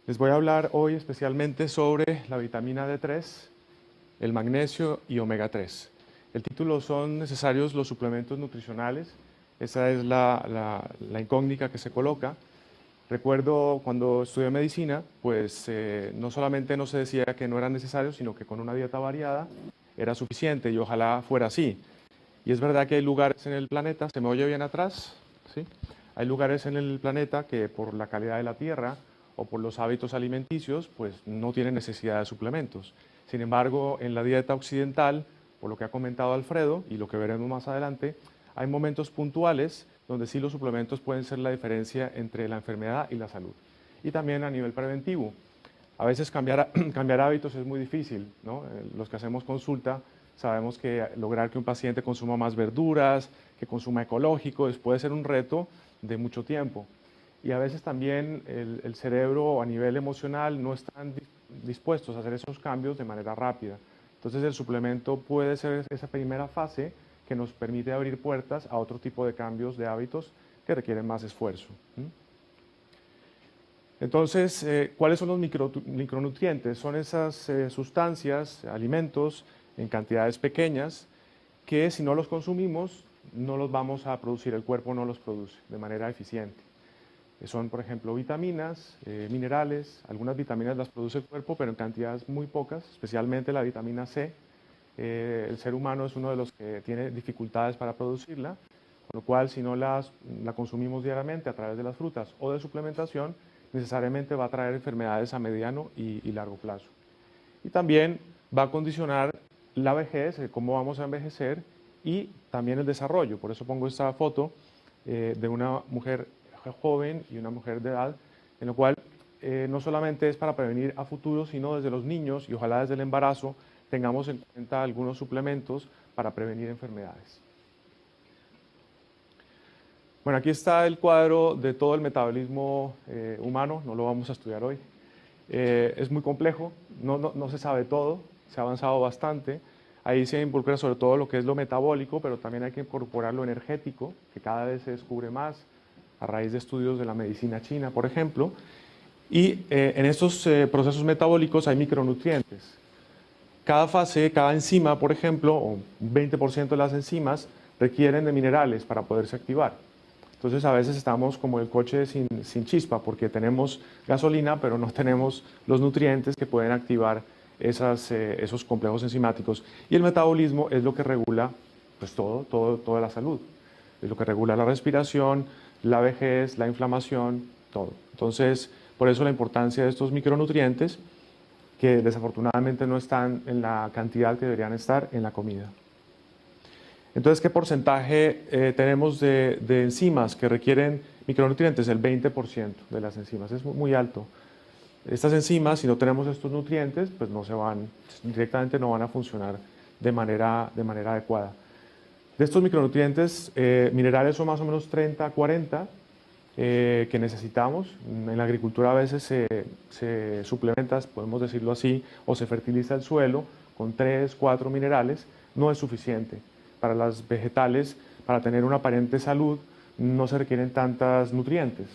Les voy a hablar hoy especialmente sobre la vitamina D3, el magnesio y omega 3. El título son necesarios los suplementos nutricionales. Esa es la incógnita que se coloca. Recuerdo cuando estudié medicina, pues no solamente no se decía que no eran necesarios, sino que con una dieta variada era suficiente y ojalá fuera así. Y es verdad que hay lugares en el planeta, ¿se me oye bien atrás? ¿Sí? Hay lugares en el planeta que por la calidad de la tierra o por los hábitos alimenticios, pues no tienen necesidad de suplementos. Sin embargo, en la dieta occidental, por lo que ha comentado Alfredo y lo que veremos más adelante, hay momentos puntuales donde sí los suplementos pueden ser la diferencia entre la enfermedad y la salud. Y también a nivel preventivo. A veces cambiar hábitos es muy difícil, ¿no? Los que hacemos consulta sabemos que lograr que un paciente consuma más verduras, que consuma ecológico, puede ser un reto de mucho tiempo. Y a veces también el cerebro a nivel emocional no están dispuestos a hacer esos cambios de manera rápida. Entonces el suplemento puede ser esa primera fase que nos permite abrir puertas a otro tipo de cambios de hábitos que requieren más esfuerzo. Entonces, ¿cuáles son los micronutrientes? Son esas sustancias, alimentos en cantidades pequeñas que si no los consumimos no los vamos a producir, el cuerpo no los produce de manera eficiente. Son, por ejemplo, vitaminas, minerales, algunas vitaminas las produce el cuerpo, pero en cantidades muy pocas, especialmente la vitamina C. El ser humano es uno de los que tiene dificultades para producirla, con lo cual si no la consumimos diariamente a través de las frutas o de suplementación, necesariamente va a traer enfermedades a mediano y largo plazo. Y también va a condicionar la vejez, cómo vamos a envejecer y también el desarrollo. Por eso pongo esta foto de una mujer joven y una mujer de edad, en lo cual no solamente es para prevenir a futuro, sino desde los niños y ojalá desde el embarazo tengamos en cuenta algunos suplementos para prevenir enfermedades. Bueno, aquí está el cuadro de todo el metabolismo humano, no lo vamos a estudiar hoy. Es muy complejo, no se sabe todo, se ha avanzado bastante. Ahí se involucra sobre todo lo que es lo metabólico, pero también hay que incorporar lo energético, que cada vez se descubre más a raíz de estudios de la medicina china, por ejemplo. Y en estos procesos metabólicos hay micronutrientes. Cada fase, cada enzima, por ejemplo, o un 20% de las enzimas requieren de minerales para poderse activar. Entonces a veces estamos como el coche sin chispa porque tenemos gasolina pero no tenemos los nutrientes que pueden activar esos complejos enzimáticos. Y el metabolismo es lo que regula pues toda la salud. Es lo que regula la respiración, la vejez, la inflamación, todo. Entonces por eso la importancia de estos micronutrientes que desafortunadamente no están en la cantidad que deberían estar en la comida. Entonces, ¿qué porcentaje tenemos de enzimas que requieren micronutrientes? El 20% de las enzimas, es muy alto. Estas enzimas, si no tenemos estos nutrientes, pues directamente no van a funcionar de manera adecuada. De estos micronutrientes, minerales son más o menos 30 a 40 que necesitamos. En la agricultura a veces se suplementa, podemos decirlo así, o se fertiliza el suelo con 3, 4 minerales, no es suficiente. Para las vegetales, para tener una aparente salud, no se requieren tantos nutrientes.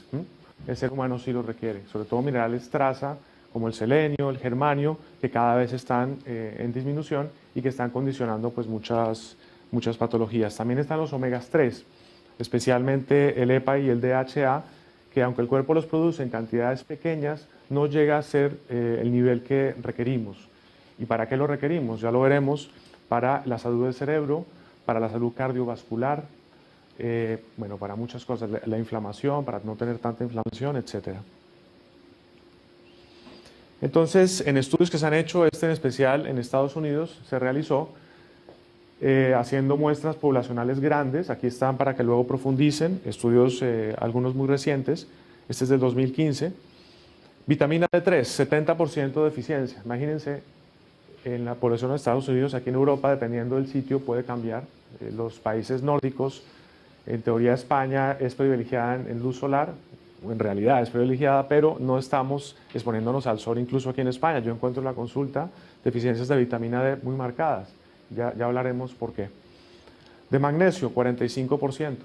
El ser humano sí los requiere, sobre todo minerales traza, como el selenio, el germanio, que cada vez están en disminución y que están condicionando pues, muchas patologías. También están los omegas 3, especialmente el EPA y el DHA, que aunque el cuerpo los produce en cantidades pequeñas, no llega a ser el nivel que requerimos. ¿Y para qué lo requerimos? Ya lo veremos, para la salud del cerebro, para la salud cardiovascular, bueno, para muchas cosas, la inflamación, para no tener tanta inflamación, etc. Entonces, en estudios que se han hecho, en especial en Estados Unidos, se realizó haciendo muestras poblacionales grandes. Aquí están para que luego profundicen, estudios algunos muy recientes, este es del 2015. Vitamina D3, 70% de deficiencia. Imagínense, en la población de Estados Unidos, aquí en Europa, dependiendo del sitio, puede cambiar. Los países nórdicos, en teoría España es privilegiada en luz solar, o en realidad es privilegiada, pero no estamos exponiéndonos al sol incluso aquí en España. Yo encuentro en la consulta deficiencias de vitamina D muy marcadas. Ya hablaremos por qué. De magnesio, 45%.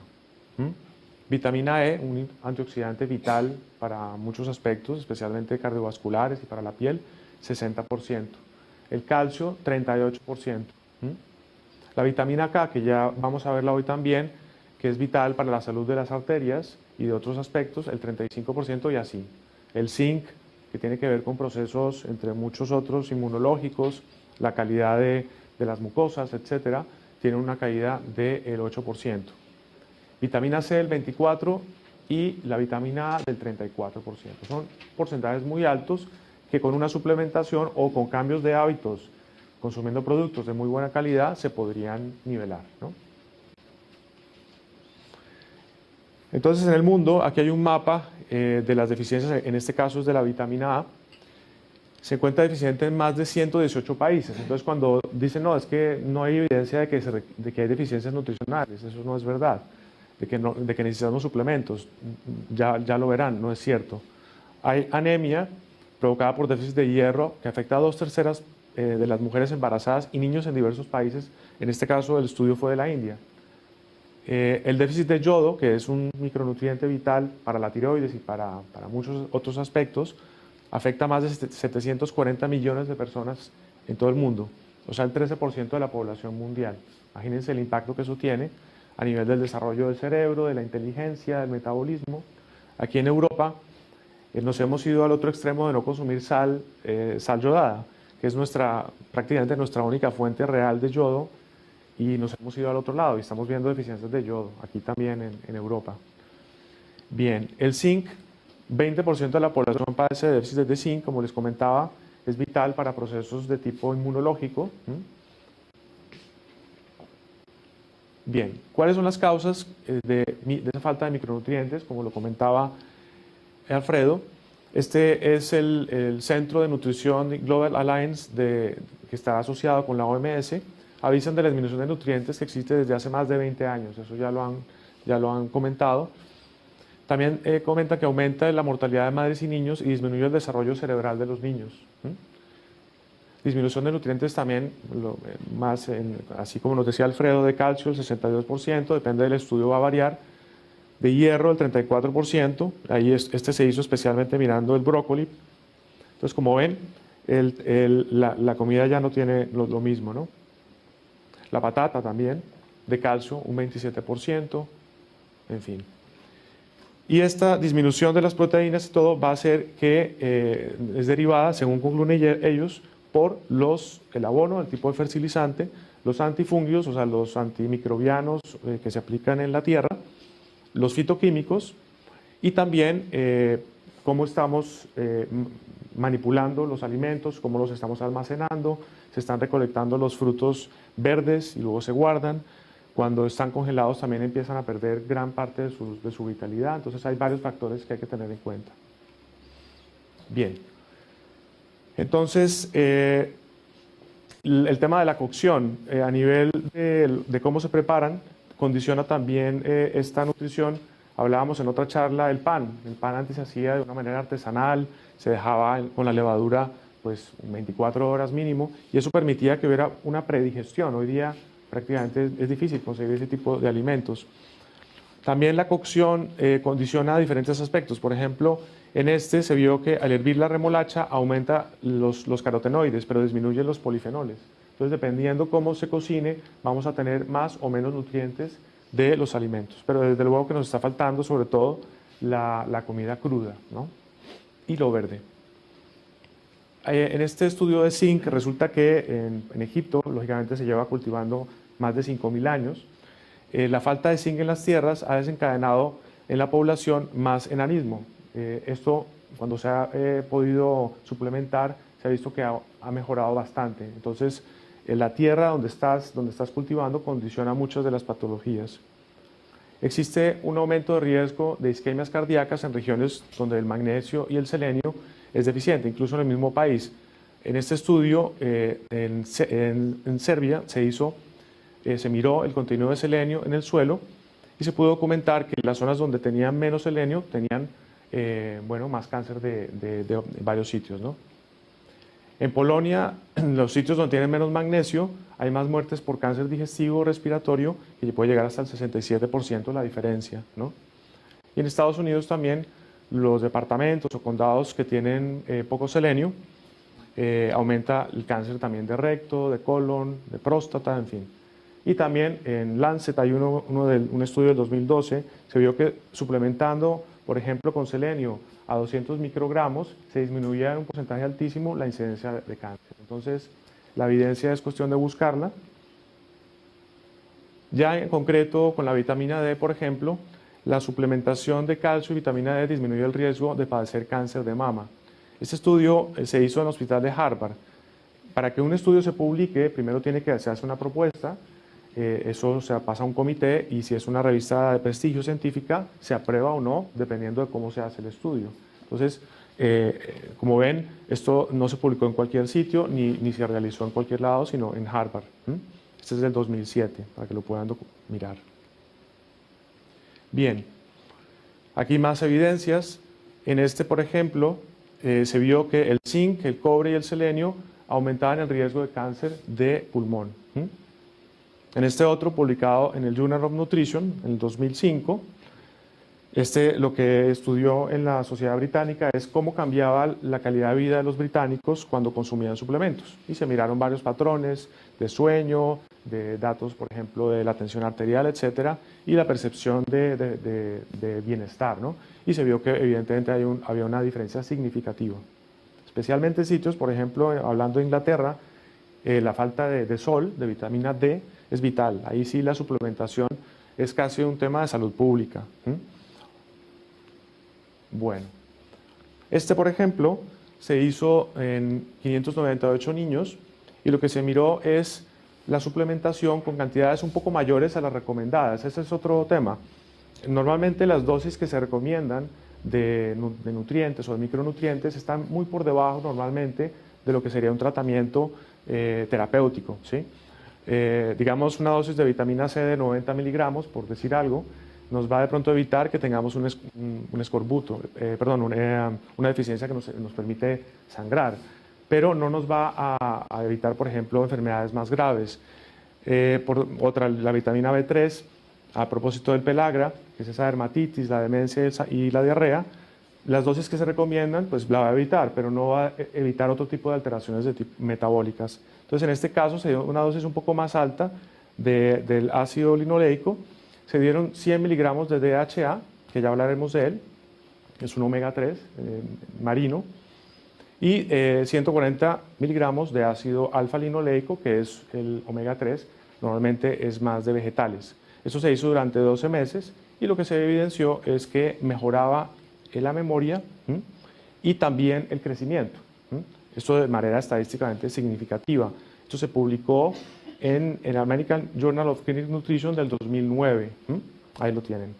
Vitamina E, un antioxidante vital para muchos aspectos, especialmente cardiovasculares y para la piel, 60%. El calcio, 38%. La vitamina K, que ya vamos a verla hoy también, que es vital para la salud de las arterias y de otros aspectos, el 35% y así. El zinc, que tiene que ver con procesos, entre muchos otros, inmunológicos, la calidad de las mucosas, etcétera, tiene una caída del 8%. Vitamina C del 24% y la vitamina A del 34%. Son porcentajes muy altos que con una suplementación o con cambios de hábitos, consumiendo productos de muy buena calidad, se podrían nivelar, ¿no? Entonces, en el mundo, aquí hay un mapa de las deficiencias, en este caso es de la vitamina A. Se encuentra deficiente en más de 118 países. Entonces, cuando dicen, no, es que no hay evidencia de que hay deficiencias nutricionales, eso no es verdad, de que necesitamos suplementos, ya lo verán, no es cierto. Hay anemia provocada por déficit de hierro que afecta a 2/3 de las mujeres embarazadas y niños en diversos países. En este caso, el estudio fue de la India. El déficit de yodo, que es un micronutriente vital para la tiroides y para muchos otros aspectos, afecta a más de 740 millones de personas en todo el mundo, o sea, el 13% de la población mundial. Imagínense el impacto que eso tiene a nivel del desarrollo del cerebro, de la inteligencia, del metabolismo. Aquí en Europa nos hemos ido al otro extremo de no consumir sal yodada, que es prácticamente nuestra única fuente real de yodo, y nos hemos ido al otro lado y estamos viendo deficiencias de yodo, aquí también en Europa. Bien, el zinc, 20% de la población padece de déficit de zinc, como les comentaba, es vital para procesos de tipo inmunológico. Bien, ¿cuáles son las causas de esa falta de micronutrientes? Como lo comentaba Alfredo, este es el Centro de Nutrición Global Alliance que está asociado con la OMS. Avisan de la disminución de nutrientes que existe desde hace más de 20 años, eso ya lo han comentado. También comentan que aumenta la mortalidad de madres y niños y disminuye el desarrollo cerebral de los niños. Disminución de nutrientes también, así como nos decía Alfredo, de calcio el 62%, depende del estudio, va a variar. De hierro el 34%, ahí este se hizo especialmente mirando el brócoli. Entonces, como ven, la comida ya no tiene lo mismo, ¿no? La patata también, de calcio un 27%, en fin. Y esta disminución de las proteínas y todo va a ser que es derivada, según concluyen ellos, por el abono, el tipo de fertilizante, los antifungios, o sea, los antimicrobianos que se aplican en la tierra, los fitoquímicos y también cómo estamos manipulando los alimentos, cómo los estamos almacenando, se están recolectando los frutos verdes y luego se guardan. Cuando están congelados también empiezan a perder gran parte de su vitalidad. Entonces hay varios factores que hay que tener en cuenta. Bien. Entonces, el tema de la cocción a nivel de cómo se preparan condiciona también esta nutrición. Hablábamos en otra charla del pan. El pan antes se hacía de una manera artesanal, se dejaba con la levadura pues 24 horas mínimo y eso permitía que hubiera una predigestión. Hoy día prácticamente es difícil conseguir ese tipo de alimentos. También la cocción condiciona diferentes aspectos. Por ejemplo, en este se vio que al hervir la remolacha aumenta los carotenoides, pero disminuye los polifenoles. Entonces, dependiendo cómo se cocine, vamos a tener más o menos nutrientes de los alimentos. Pero desde luego que nos está faltando sobre todo la comida cruda, ¿no? Y lo verde. En este estudio de zinc resulta que en Egipto, lógicamente, se lleva cultivando más de 5.000 años. La falta de zinc en las tierras ha desencadenado en la población más enanismo. Esto, cuando se ha podido suplementar, se ha visto que ha mejorado bastante. Entonces, la tierra donde estás cultivando condiciona muchas de las patologías. Existe un aumento de riesgo de isquemias cardíacas en regiones donde el magnesio y el selenio es deficiente, incluso en el mismo país. En este estudio, en Serbia, se miró el contenido de selenio en el suelo y se pudo documentar que las zonas donde tenían menos selenio tenían más cáncer de varios sitios, ¿no? En Polonia, en los sitios donde tienen menos magnesio, hay más muertes por cáncer digestivo o respiratorio, que puede llegar hasta el 67% la diferencia, ¿no? Y en Estados Unidos también los departamentos o condados que tienen poco selenio, aumenta el cáncer también de recto, de colon, de próstata, en fin. Y también en Lancet hay un estudio del 2012, se vio que suplementando, por ejemplo, con selenio a 200 microgramos, se disminuía en un porcentaje altísimo la incidencia de cáncer. Entonces, la evidencia es cuestión de buscarla. Ya en concreto, con la vitamina D, por ejemplo, la suplementación de calcio y vitamina D disminuye el riesgo de padecer cáncer de mama. Este estudio se hizo en el hospital de Harvard. Para que un estudio se publique, primero tiene que hacerse una propuesta, eso se pasa a un comité y si es una revista de prestigio científica, se aprueba o no, dependiendo de cómo se hace el estudio. Entonces, como ven, esto no se publicó en cualquier sitio ni se realizó en cualquier lado, sino en Harvard. Este es del 2007, para que lo puedan mirar. Bien, aquí más evidencias. En este, por ejemplo, se vio que el zinc, el cobre y el selenio aumentaban el riesgo de cáncer de pulmón. En este otro, publicado en el Journal of Nutrition, en el 2005, lo que estudió en la Sociedad Británica es cómo cambiaba la calidad de vida de los británicos cuando consumían suplementos. Y se miraron varios patrones de sueño, de datos, por ejemplo, de la tensión arterial, etcétera, y la percepción de bienestar, ¿no? Y se vio que evidentemente había una diferencia significativa. Especialmente en sitios, por ejemplo, hablando de Inglaterra, la falta de sol, de vitamina D, es vital. Ahí sí la suplementación es casi un tema de salud pública. Bueno, por ejemplo, se hizo en 598 niños y lo que se miró es la suplementación con cantidades un poco mayores a las recomendadas. Ese es otro tema. Normalmente las dosis que se recomiendan de nutrientes o de micronutrientes están muy por debajo normalmente de lo que sería un tratamiento terapéutico, ¿sí? Digamos una dosis de vitamina C de 90 miligramos, por decir algo, nos va de pronto a evitar que tengamos un escorbuto, una deficiencia que nos permite sangrar, pero no nos va a evitar, por ejemplo, enfermedades más graves. La vitamina B3, a propósito del pelagra, que es esa dermatitis, la demencia y la diarrea, las dosis que se recomiendan, pues la va a evitar, pero no va a evitar otro tipo de alteraciones metabólicas. Entonces, en este caso, se dio una dosis un poco más alta del ácido linoleico. Se dieron 100 miligramos de DHA, que ya hablaremos de él, es un omega 3 marino, y 140 miligramos de ácido alfa-linoleico, que es el omega 3, normalmente es más de vegetales. Eso se hizo durante 12 meses y lo que se evidenció es que mejoraba la memoria y también el crecimiento. Esto de manera estadísticamente significativa. Esto se publicó en el American Journal of Clinical Nutrition del 2009. Ahí lo tienen.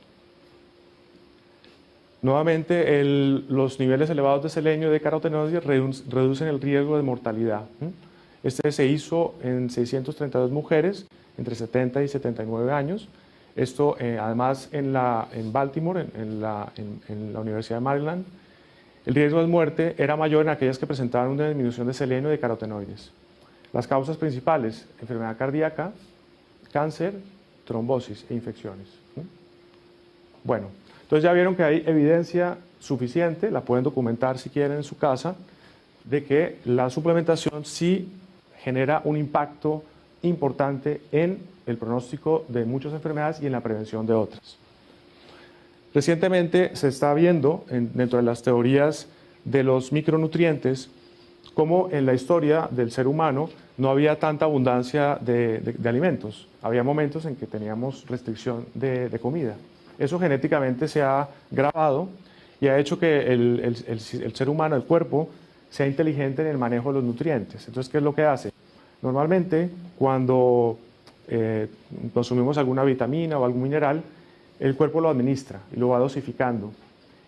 Nuevamente, los niveles elevados de selenio y de carotenoides reducen el riesgo de mortalidad. Este se hizo en 632 mujeres entre 70 y 79 años. Esto, además, en Baltimore, en la Universidad de Maryland, el riesgo de muerte era mayor en aquellas que presentaban una disminución de selenio y de carotenoides. Las causas principales: enfermedad cardíaca, cáncer, trombosis e infecciones. Bueno, entonces ya vieron que hay evidencia suficiente, la pueden documentar si quieren en su casa, de que la suplementación sí genera un impacto importante en el pronóstico de muchas enfermedades y en la prevención de otras. Recientemente se está viendo dentro de las teorías de los micronutrientes cómo en la historia del ser humano no había tanta abundancia de alimentos. Había momentos en que teníamos restricción de comida. Eso genéticamente se ha grabado y ha hecho que el ser humano, el cuerpo, sea inteligente en el manejo de los nutrientes. Entonces, ¿qué es lo que hace? Normalmente, cuando consumimos alguna vitamina o algún mineral, el cuerpo lo administra y lo va dosificando.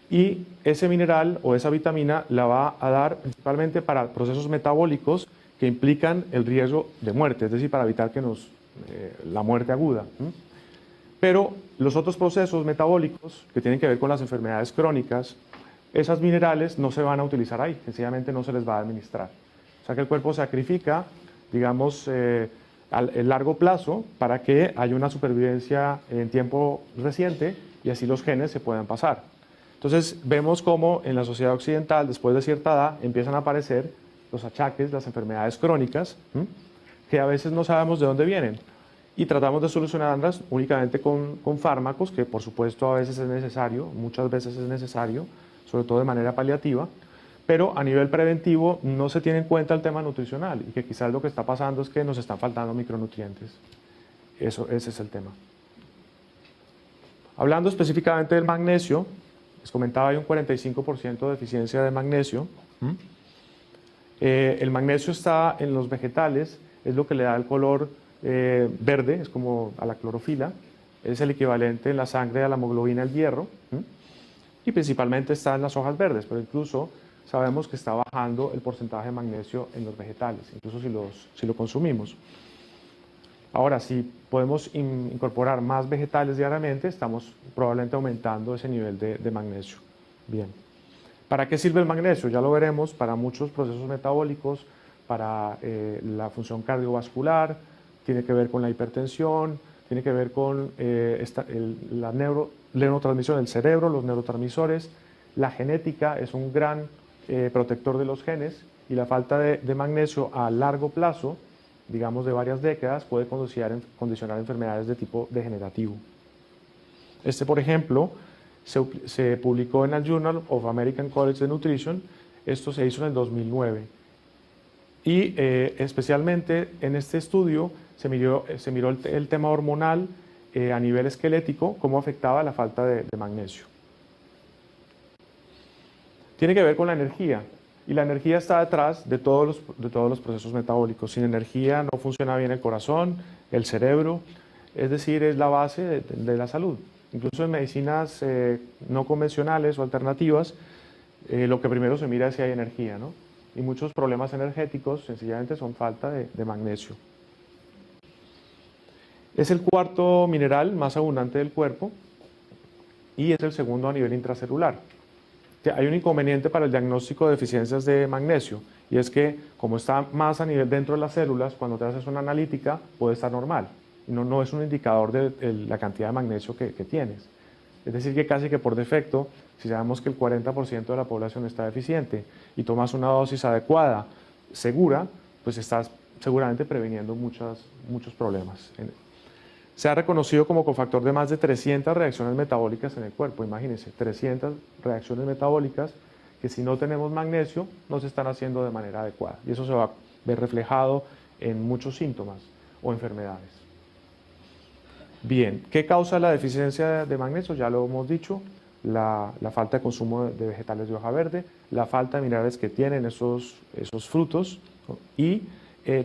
Y ese mineral o esa vitamina la va a dar principalmente para procesos metabólicos que implican el riesgo de muerte, es decir, para evitar que la muerte aguda. Pero los otros procesos metabólicos que tienen que ver con las enfermedades crónicas, esos minerales no se van a utilizar ahí, sencillamente no se les va a administrar. O sea que el cuerpo sacrifica, digamos, a largo plazo para que haya una supervivencia en tiempo reciente y así los genes se puedan pasar. Entonces vemos cómo en la sociedad occidental, después de cierta edad, empiezan a aparecer los achaques, las enfermedades crónicas, que a veces no sabemos de dónde vienen. Y tratamos de solucionarlas únicamente con fármacos, que por supuesto a veces es necesario, muchas veces es necesario, sobre todo de manera paliativa, pero a nivel preventivo no se tiene en cuenta el tema nutricional y que quizás lo que está pasando es que nos están faltando micronutrientes. Ese es el tema. Hablando específicamente del magnesio, les comentaba, hay un 45% de deficiencia de magnesio. El magnesio está en los vegetales, es lo que le da el color verde, es como a la clorofila, es el equivalente en la sangre a la hemoglobina al hierro, y principalmente está en las hojas verdes, pero incluso sabemos que está bajando el porcentaje de magnesio en los vegetales, incluso si lo consumimos. Ahora, si podemos incorporar más vegetales diariamente, estamos probablemente aumentando ese nivel de magnesio. Bien. ¿Para qué sirve el magnesio? Ya lo veremos, para muchos procesos metabólicos, para la función cardiovascular, tiene que ver con la hipertensión, tiene que ver con la neurotransmisión del cerebro, los neurotransmisores. La genética es un gran protector de los genes y la falta de magnesio a largo plazo, digamos de varias décadas, puede condicionar enfermedades de tipo degenerativo. Por ejemplo, se publicó en el Journal of American College of Nutrition, esto se hizo en el 2009. Y especialmente en este estudio se miró el tema hormonal a nivel esquelético, cómo afectaba la falta de magnesio. Tiene que ver con la energía, y la energía está detrás de todos los procesos metabólicos. Sin energía no funciona bien el corazón, el cerebro, es decir, es la base de la salud. Incluso en medicinas no convencionales o alternativas, lo que primero se mira es si hay energía, ¿no? Y muchos problemas energéticos sencillamente son falta de magnesio. Es el cuarto mineral más abundante del cuerpo y es el segundo a nivel intracelular. Hay un inconveniente para el diagnóstico de deficiencias de magnesio, y es que como está más a nivel dentro de las células, cuando te haces una analítica puede estar normal. No es un indicador de la cantidad de magnesio que tienes. Es decir, que casi que por defecto, si sabemos que el 40% de la población está deficiente y tomas una dosis adecuada, segura, pues estás seguramente previniendo muchos problemas. Se ha reconocido como cofactor de más de 300 reacciones metabólicas en el cuerpo. Imagínense, 300 reacciones metabólicas que si no tenemos magnesio no se están haciendo de manera adecuada. Y eso se va a ver reflejado en muchos síntomas o enfermedades. Bien, ¿qué causa la deficiencia de magnesio? Ya lo hemos dicho, la falta de consumo de vegetales de hoja verde, la falta de minerales que tienen esos frutos y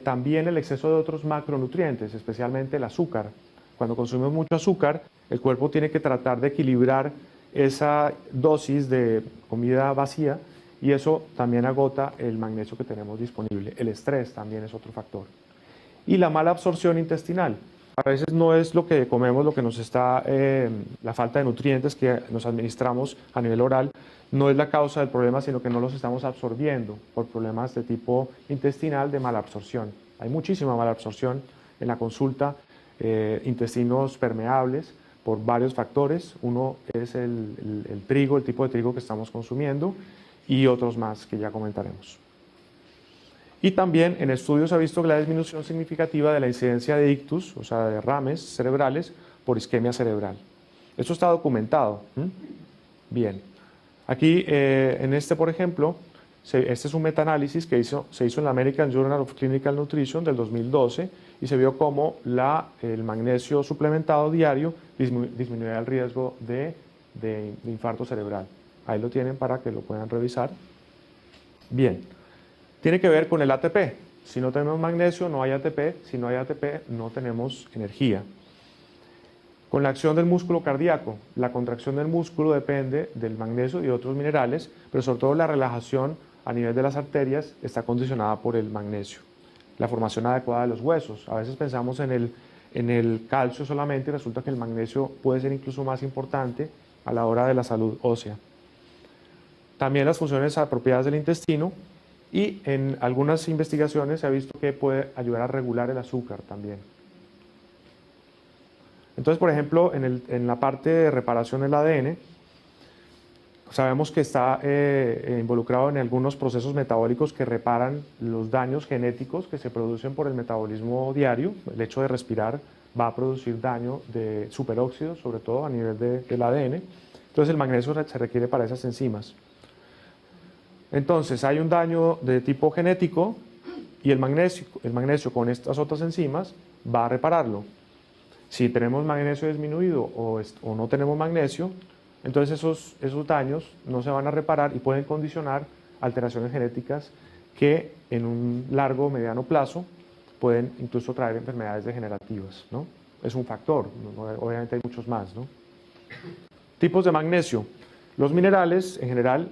también el exceso de otros macronutrientes, especialmente el azúcar. Cuando consumimos mucho azúcar, el cuerpo tiene que tratar de equilibrar esa dosis de comida vacía y eso también agota el magnesio que tenemos disponible. El estrés también es otro factor. Y la mala absorción intestinal. A veces no es lo que comemos lo que nos está, la falta de nutrientes que nos administramos a nivel oral, no es la causa del problema, sino que no los estamos absorbiendo por problemas de tipo intestinal de mala absorción. Hay muchísima mala absorción en la consulta. Intestinos permeables por varios factores. Uno es el trigo, el tipo de trigo que estamos consumiendo y otros más que ya comentaremos. Y también en estudios se ha visto que la disminución significativa de la incidencia de ictus, o sea, de derrames cerebrales por isquemia cerebral. Esto está documentado. Bien. Aquí en por ejemplo, este es un metaanálisis que se hizo en la American Journal of Clinical Nutrition del 2012 y se vio cómo el magnesio suplementado diario disminuía el riesgo de infarto cerebral. Ahí lo tienen para que lo puedan revisar. Bien, tiene que ver con el ATP. Si no tenemos magnesio, no hay ATP. Si no hay ATP, no tenemos energía. Con la acción del músculo cardíaco, la contracción del músculo depende del magnesio y otros minerales, pero sobre todo la relajación a nivel de las arterias está condicionada por el magnesio. La formación adecuada de los huesos. A veces pensamos en el calcio solamente y resulta que el magnesio puede ser incluso más importante a la hora de la salud ósea. También las funciones apropiadas del intestino y en algunas investigaciones se ha visto que puede ayudar a regular el azúcar también. Entonces, por ejemplo, en la parte de reparación del ADN, sabemos que está involucrado en algunos procesos metabólicos que reparan los daños genéticos que se producen por el metabolismo diario. El hecho de respirar va a producir daño de superóxidos, sobre todo a nivel del ADN. Entonces el magnesio se requiere para esas enzimas. Entonces hay un daño de tipo genético y el magnesio con estas otras enzimas va a repararlo. Si tenemos magnesio disminuido o no tenemos magnesio, entonces esos daños no se van a reparar y pueden condicionar alteraciones genéticas que en un largo o mediano plazo pueden incluso traer enfermedades degenerativas, ¿no? Es un factor, obviamente hay muchos más, ¿no? Tipos de magnesio. Los minerales, en general,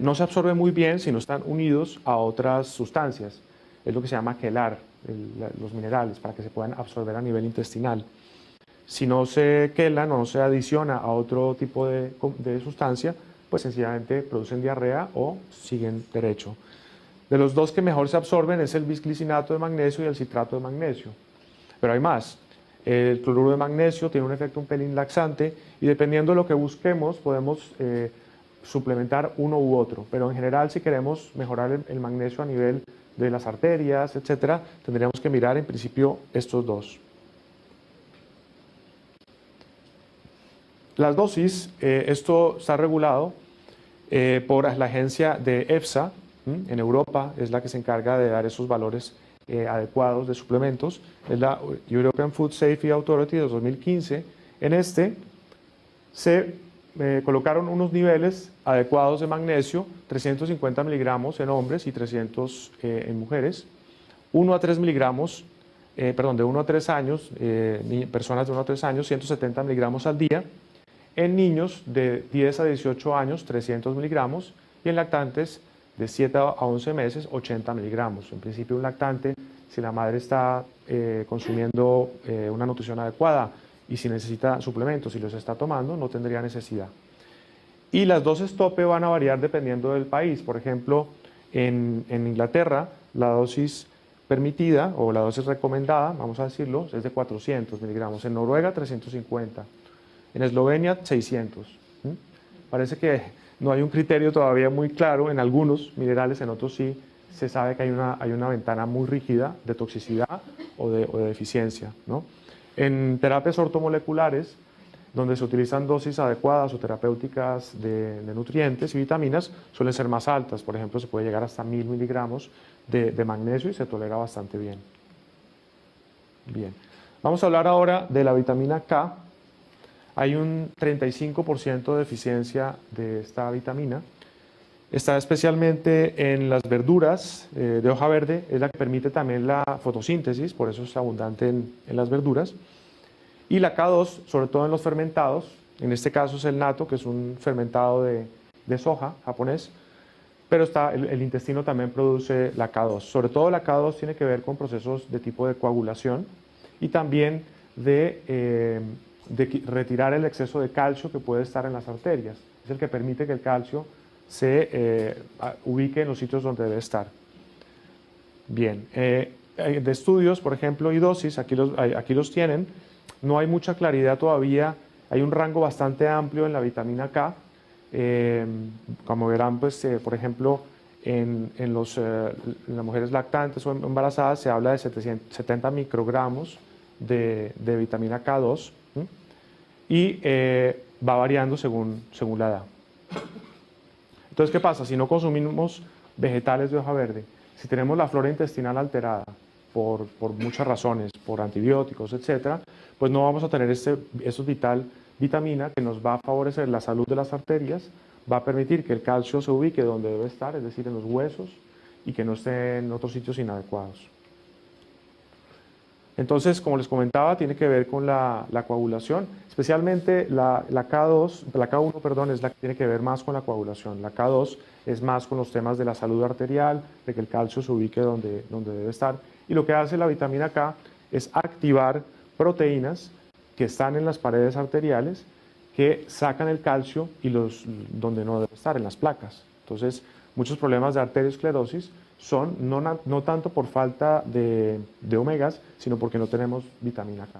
no se absorben muy bien si no están unidos a otras sustancias. Es lo que se llama quelar, los minerales, para que se puedan absorber a nivel intestinal. Si no se quelan o no se adiciona a otro tipo de sustancia, pues sencillamente producen diarrea o siguen derecho. De los dos que mejor se absorben es el bisglicinato de magnesio y el citrato de magnesio. Pero hay más. El cloruro de magnesio tiene un efecto un pelín laxante y dependiendo de lo que busquemos podemos suplementar uno u otro. Pero en general, si queremos mejorar el magnesio a nivel de las arterias, etcétera, tendríamos que mirar en principio estos dos. Las dosis, esto está regulado por la agencia de EFSA, en Europa, es la que se encarga de dar esos valores adecuados de suplementos, es la European Food Safety Authority de 2015. En este se colocaron unos niveles adecuados de magnesio, 350 miligramos en hombres y 300 en mujeres, 1 a 3 miligramos, de 1 a 3 años, personas de 1 a 3 años, 170 miligramos al día, en niños de 10 a 18 años, 300 miligramos, y en lactantes de 7 a 11 meses, 80 miligramos. En principio, un lactante, si la madre está consumiendo una nutrición adecuada y si necesita suplementos y los está tomando, no tendría necesidad. Y las dosis tope van a variar dependiendo del país. Por ejemplo, en Inglaterra, la dosis permitida o la dosis recomendada, vamos a decirlo, es de 400 miligramos. En Noruega, 350. En Eslovenia, 600. Parece que no hay un criterio todavía muy claro en algunos minerales, en otros sí se sabe que hay una ventana muy rígida de toxicidad o de deficiencia, ¿no? En terapias ortomoleculares, donde se utilizan dosis adecuadas o terapéuticas de nutrientes y vitaminas, suelen ser más altas. Por ejemplo, se puede llegar hasta 1000 miligramos de magnesio y se tolera bastante bien. Bien. Vamos a hablar ahora de la vitamina K. Hay un 35% de deficiencia de esta vitamina. Está especialmente en las verduras de hoja verde, es la que permite también la fotosíntesis, por eso es abundante en las verduras. Y la K2, sobre todo en los fermentados, en este caso es el natto, que es un fermentado de soja japonés, pero el intestino también produce la K2. Sobre todo la K2 tiene que ver con procesos de tipo de coagulación y también de retirar el exceso de calcio que puede estar en las arterias. Es el que permite que el calcio se ubique en los sitios donde debe estar. Bien, de estudios, por ejemplo, y dosis, aquí los tienen. No hay mucha claridad todavía, hay un rango bastante amplio en la vitamina K. Como verán, pues, por ejemplo, en las mujeres lactantes o embarazadas se habla de 70 microgramos de vitamina K2 y va variando según la edad. Entonces, ¿qué pasa? Si no consumimos vegetales de hoja verde, si tenemos la flora intestinal alterada por muchas razones, por antibióticos, etcétera, pues no vamos a tener esa vitamina que nos va a favorecer la salud de las arterias, va a permitir que el calcio se ubique donde debe estar, es decir, en los huesos, y que no esté en otros sitios inadecuados. Entonces, como les comentaba, tiene que ver con la coagulación, especialmente la K1, perdón, es la que tiene que ver más con la coagulación. La K2 es más con los temas de la salud arterial, de que el calcio se ubique donde debe estar. Y lo que hace la vitamina K es activar proteínas que están en las paredes arteriales que sacan el calcio y donde no debe estar, en las placas. Entonces, muchos problemas de arteriosclerosis son no tanto por falta de omegas, sino porque no tenemos vitamina K.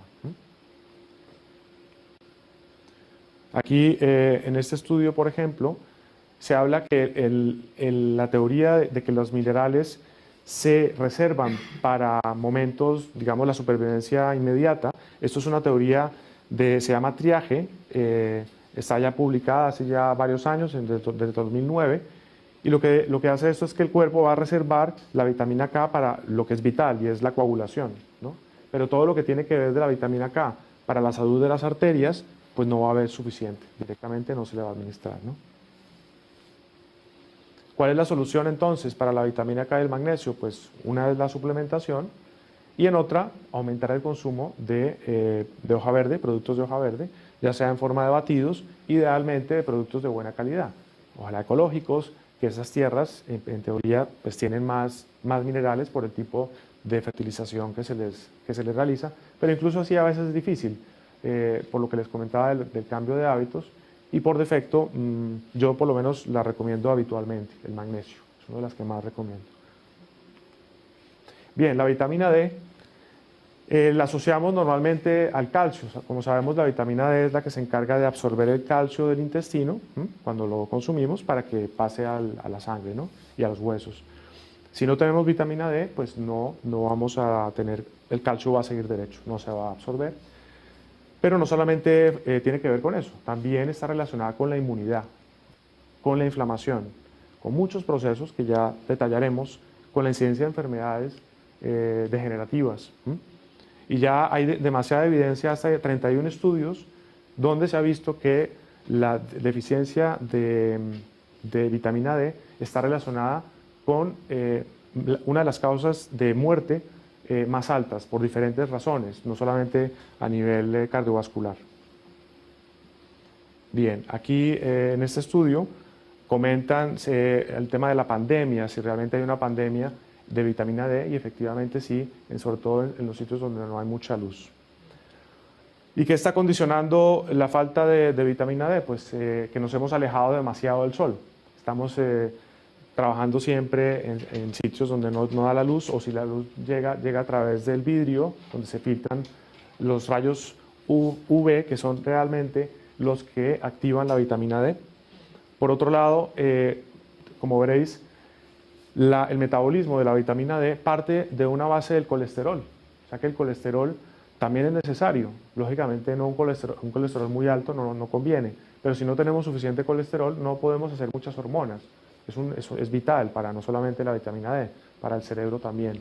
Aquí, en este estudio, por ejemplo, se habla que la teoría de que los minerales se reservan para momentos, digamos, la supervivencia inmediata. Esto es una teoría se llama triaje, está ya publicada hace ya varios años, desde 2009, y lo que hace esto es que el cuerpo va a reservar la vitamina K para lo que es vital, y es la coagulación, ¿no? Pero todo lo que tiene que ver de la vitamina K para la salud de las arterias, pues no va a haber suficiente, directamente no se le va a administrar, ¿no? ¿Cuál es la solución entonces para la vitamina K y el magnesio? Pues una es la suplementación y en otra aumentar el consumo de hoja verde, productos de hoja verde, ya sea en forma de batidos, idealmente de productos de buena calidad, ojalá ecológicos, que esas tierras en teoría pues tienen más minerales por el tipo de fertilización que se les realiza, pero incluso así a veces es difícil, por lo que les comentaba del cambio de hábitos. Y por defecto, yo por lo menos la recomiendo habitualmente, el magnesio. Es una de las que más recomiendo. Bien, la vitamina D la asociamos normalmente al calcio. O sea, como sabemos, la vitamina D es la que se encarga de absorber el calcio del intestino cuando lo consumimos para que pase a la sangre, ¿no? Y a los huesos. Si no tenemos vitamina D, pues no vamos a tener, el calcio va a seguir derecho, no se va a absorber. Pero no solamente tiene que ver con eso, también está relacionada con la inmunidad, con la inflamación, con muchos procesos que ya detallaremos, con la incidencia de enfermedades degenerativas. Y ya hay demasiada evidencia, hasta 31 estudios, donde se ha visto que la deficiencia de vitamina D está relacionada con una de las causas de muerte más altas por diferentes razones, no solamente a nivel cardiovascular. Bien, aquí en este estudio comentan el tema de la pandemia, si realmente hay una pandemia de vitamina D, y efectivamente sí, sobre todo en los sitios donde no hay mucha luz. ¿Y qué está condicionando la falta de vitamina D? Pues que nos hemos alejado demasiado del sol. Estamos trabajando siempre en sitios donde no da la luz, o si la luz llega a través del vidrio, donde se filtran los rayos UV, que son realmente los que activan la vitamina D. Por otro lado, como veréis, el metabolismo de la vitamina D parte de una base del colesterol, o sea que el colesterol también es necesario. Lógicamente un colesterol muy alto no conviene, pero si no tenemos suficiente colesterol no podemos hacer muchas hormonas. Es vital para no solamente la vitamina D, para el cerebro también.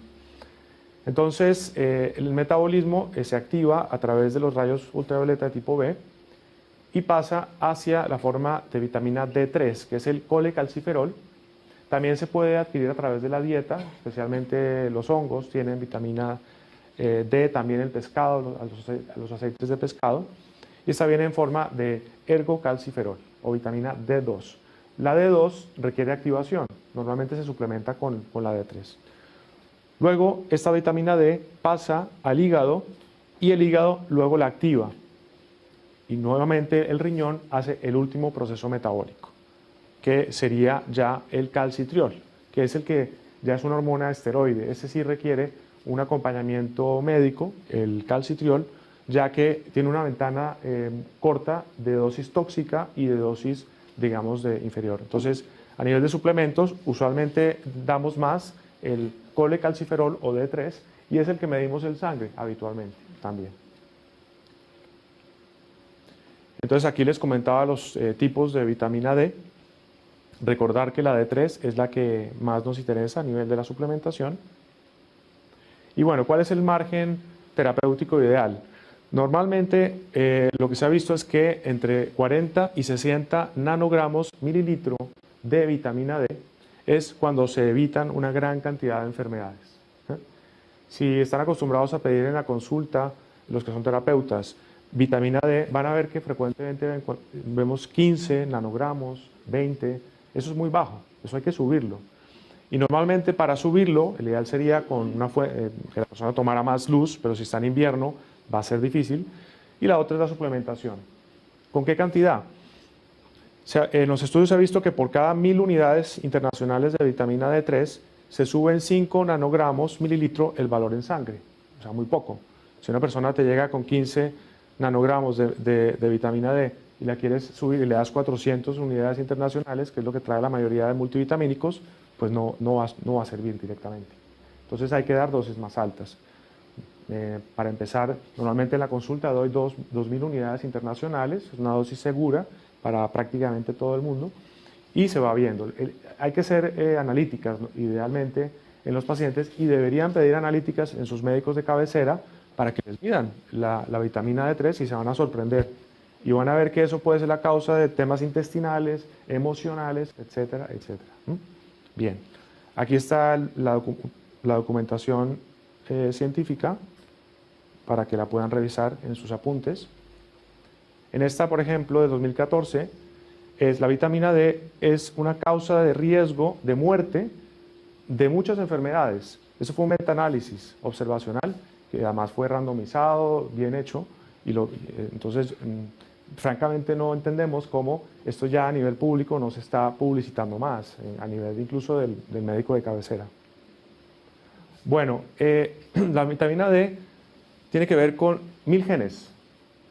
Entonces, el metabolismo se activa a través de los rayos ultravioleta de tipo B y pasa hacia la forma de vitamina D3, que es el colecalciferol. También se puede adquirir a través de la dieta, especialmente los hongos tienen vitamina D, también el pescado, los aceites de pescado, y esta viene en forma de ergocalciferol o vitamina D2. La D2 requiere activación, normalmente se suplementa con la D3. Luego, esta vitamina D pasa al hígado y el hígado luego la activa. Y nuevamente el riñón hace el último proceso metabólico, que sería ya el calcitriol, que es el que ya es una hormona esteroide. Ese sí requiere un acompañamiento médico, el calcitriol, ya que tiene una ventana corta de dosis tóxica y de dosis, digamos, inferior. Entonces, a nivel de suplementos, usualmente damos más el colecalciferol o D3 y es el que medimos en sangre habitualmente también. Entonces, aquí les comentaba los tipos de vitamina D. Recordar que la D3 es la que más nos interesa a nivel de la suplementación. Y bueno, ¿cuál es el margen terapéutico ideal? Normalmente lo que se ha visto es que entre 40 y 60 nanogramos mililitro de vitamina D es cuando se evitan una gran cantidad de enfermedades. Si están acostumbrados a pedir en la consulta, los que son terapeutas, vitamina D, van a ver que frecuentemente vemos 15 nanogramos, 20, eso es muy bajo, eso hay que subirlo. Y normalmente para subirlo, el ideal sería con que la persona tomara más luz, pero si está en invierno va a ser difícil. Y la otra es la suplementación. ¿Con qué cantidad? O sea, en los estudios se ha visto que por cada 1000 unidades internacionales de vitamina D3 se suben 5 nanogramos mililitro el valor en sangre, o sea, muy poco. Si una persona te llega con 15 nanogramos de vitamina D y la quieres subir y le das 400 unidades internacionales, que es lo que trae la mayoría de multivitamínicos, pues no va a servir directamente. Entonces hay que dar dosis más altas. Para empezar, normalmente en la consulta doy 2.000 unidades internacionales, es una dosis segura para prácticamente todo el mundo, y se va viendo. Hay que ser analíticas, ¿no? Idealmente en los pacientes, y deberían pedir analíticas en sus médicos de cabecera para que les midan la vitamina D3 y se van a sorprender. Y van a ver que eso puede ser la causa de temas intestinales, emocionales, etcétera, etcétera. Bien, aquí está la documentación científica para que la puedan revisar en sus apuntes. En esta, por ejemplo, de 2014, la vitamina D es una causa de riesgo de muerte de muchas enfermedades. Eso fue un metaanálisis observacional, que además fue randomizado, bien hecho, y entonces, francamente no entendemos cómo esto ya a nivel público no se está publicitando más, a nivel incluso del médico de cabecera. Bueno, la vitamina D tiene que ver con 1000 genes.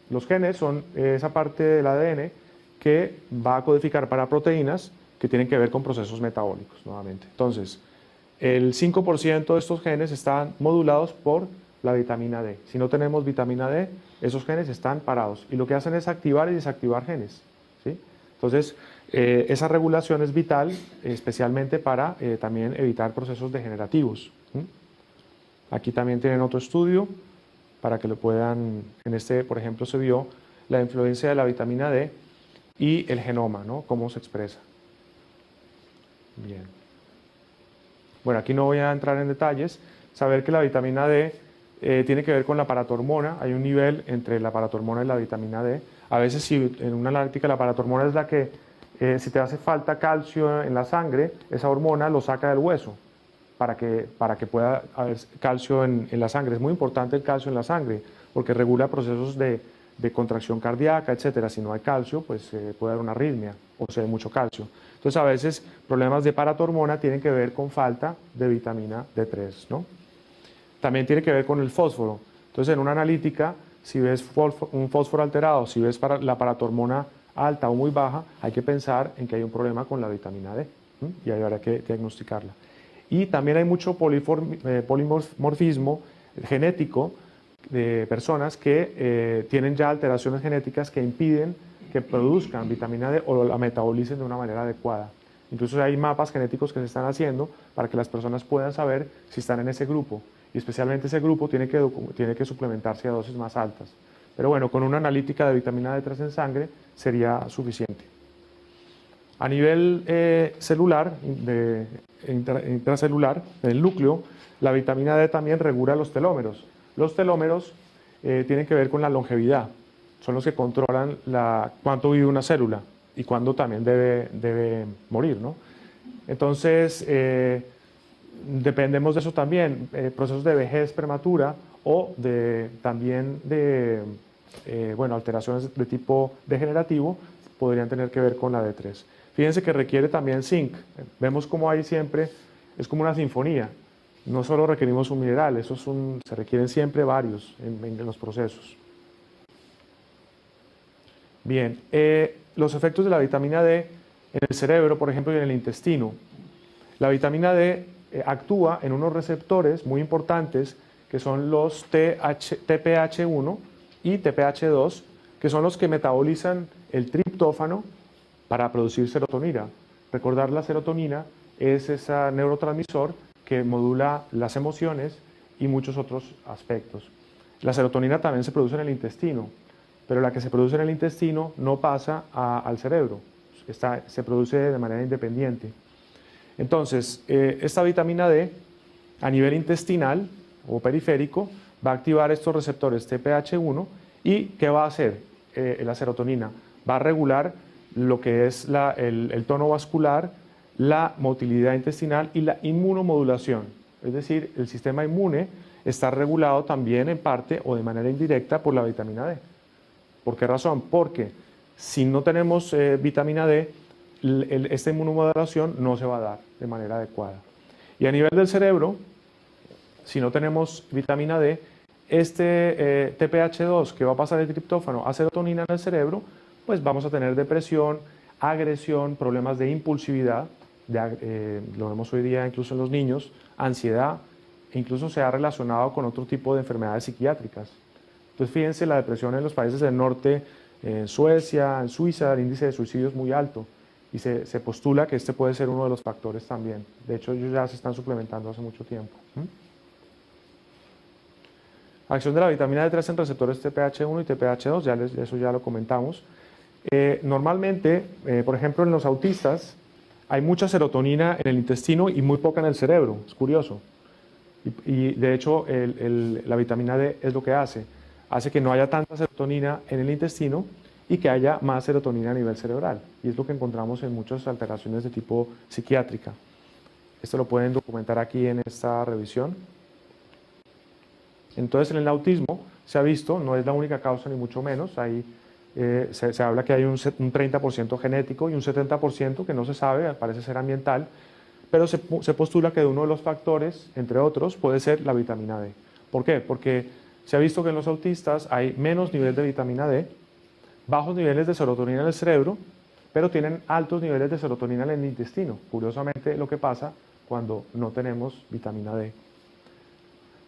Los genes son esa parte del ADN que va a codificar para proteínas que tienen que ver con procesos metabólicos, nuevamente. Entonces, el 5% de estos genes están modulados por la vitamina D. Si no tenemos vitamina D, esos genes están parados y lo que hacen es activar y desactivar genes, ¿sí? Entonces, esa regulación es vital, especialmente para también evitar procesos degenerativos. Aquí también tienen otro estudio para que lo puedan, en este, por ejemplo, se vio la influencia de la vitamina D y el genoma, ¿no? Cómo se expresa. Bien. Bueno, aquí no voy a entrar en detalles. Saber que la vitamina D tiene que ver con la paratormona. Hay un nivel entre la paratormona y la vitamina D. A veces, si en una analítica la paratormona es la que, si te hace falta calcio en la sangre, esa hormona lo saca del hueso para que pueda haber calcio en la sangre. Es muy importante el calcio en la sangre porque regula procesos de contracción cardíaca, etcétera. Si no hay calcio, pues puede haber una arritmia o si hay mucho calcio. Entonces, a veces problemas de paratormona tienen que ver con falta de vitamina D3, ¿no? También tiene que ver con el fósforo. Entonces, en una analítica, si ves un fósforo alterado, si ves la paratormona alta o muy baja, hay que pensar en que hay un problema con la vitamina D, y ahí habrá que diagnosticarla. Y también hay mucho polimorfismo genético de personas que tienen ya alteraciones genéticas que impiden que produzcan vitamina D o la metabolicen de una manera adecuada. Incluso hay mapas genéticos que se están haciendo para que las personas puedan saber si están en ese grupo. Y especialmente ese grupo tiene que suplementarse a dosis más altas. Pero bueno, con una analítica de vitamina D3 en sangre sería suficiente. A nivel celular, intracelular, en el núcleo, la vitamina D también regula los telómeros. Los telómeros tienen que ver con la longevidad. Son los que controlan cuánto vive una célula y cuándo también debe morir, ¿no? Entonces, dependemos de eso también. Procesos de vejez prematura o también de alteraciones de tipo degenerativo podrían tener que ver con la D3. Fíjense que requiere también zinc. Vemos como ahí siempre es como una sinfonía. No solo requerimos un mineral, se requieren siempre varios en los procesos. Bien, los efectos de la vitamina D en el cerebro, por ejemplo, y en el intestino. La vitamina D actúa en unos receptores muy importantes que son los TPH1 y TPH2, que son los que metabolizan el triptófano para producir serotonina. Recordar, la serotonina es ese neurotransmisor que modula las emociones y muchos otros aspectos. La serotonina también se produce en el intestino, pero la que se produce en el intestino no pasa al cerebro, se produce de manera independiente. Entonces, esta vitamina D a nivel intestinal o periférico va a activar estos receptores TPH1 y ¿qué va a hacer la serotonina? Va a regular lo que es el tono vascular, la motilidad intestinal y la inmunomodulación. Es decir, el sistema inmune está regulado también en parte o de manera indirecta por la vitamina D. ¿Por qué razón? Porque si no tenemos vitamina D, esta inmunomodulación no se va a dar de manera adecuada. Y a nivel del cerebro, si no tenemos vitamina D, TPH2 que va a pasar el triptófano a serotonina en el cerebro pues vamos a tener depresión, agresión, problemas de impulsividad, lo vemos hoy día incluso en los niños, ansiedad, e incluso se ha relacionado con otro tipo de enfermedades psiquiátricas. Entonces fíjense, la depresión en los países del norte, en Suecia, en Suiza, el índice de suicidio es muy alto y se postula que este puede ser uno de los factores también. De hecho, ellos ya se están suplementando hace mucho tiempo. Acción de la vitamina D3 en receptores TPH1 y TPH2, eso ya lo comentamos. Normalmente, por ejemplo, en los autistas hay mucha serotonina en el intestino y muy poca en el cerebro, es curioso. Y de hecho, la vitamina D es lo que hace que no haya tanta serotonina en el intestino y que haya más serotonina a nivel cerebral. Y es lo que encontramos en muchas alteraciones de tipo psiquiátrica. Esto lo pueden documentar aquí en esta revisión. Entonces, en el autismo se ha visto, no es la única causa ni mucho menos, se habla que hay un 30% genético y un 70% que no se sabe, parece ser ambiental, pero se postula que uno de los factores, entre otros, puede ser la vitamina D. ¿Por qué? Porque se ha visto que en los autistas hay menos nivel de vitamina D, bajos niveles de serotonina en el cerebro, pero tienen altos niveles de serotonina en el intestino. Curiosamente, lo que pasa cuando no tenemos vitamina D.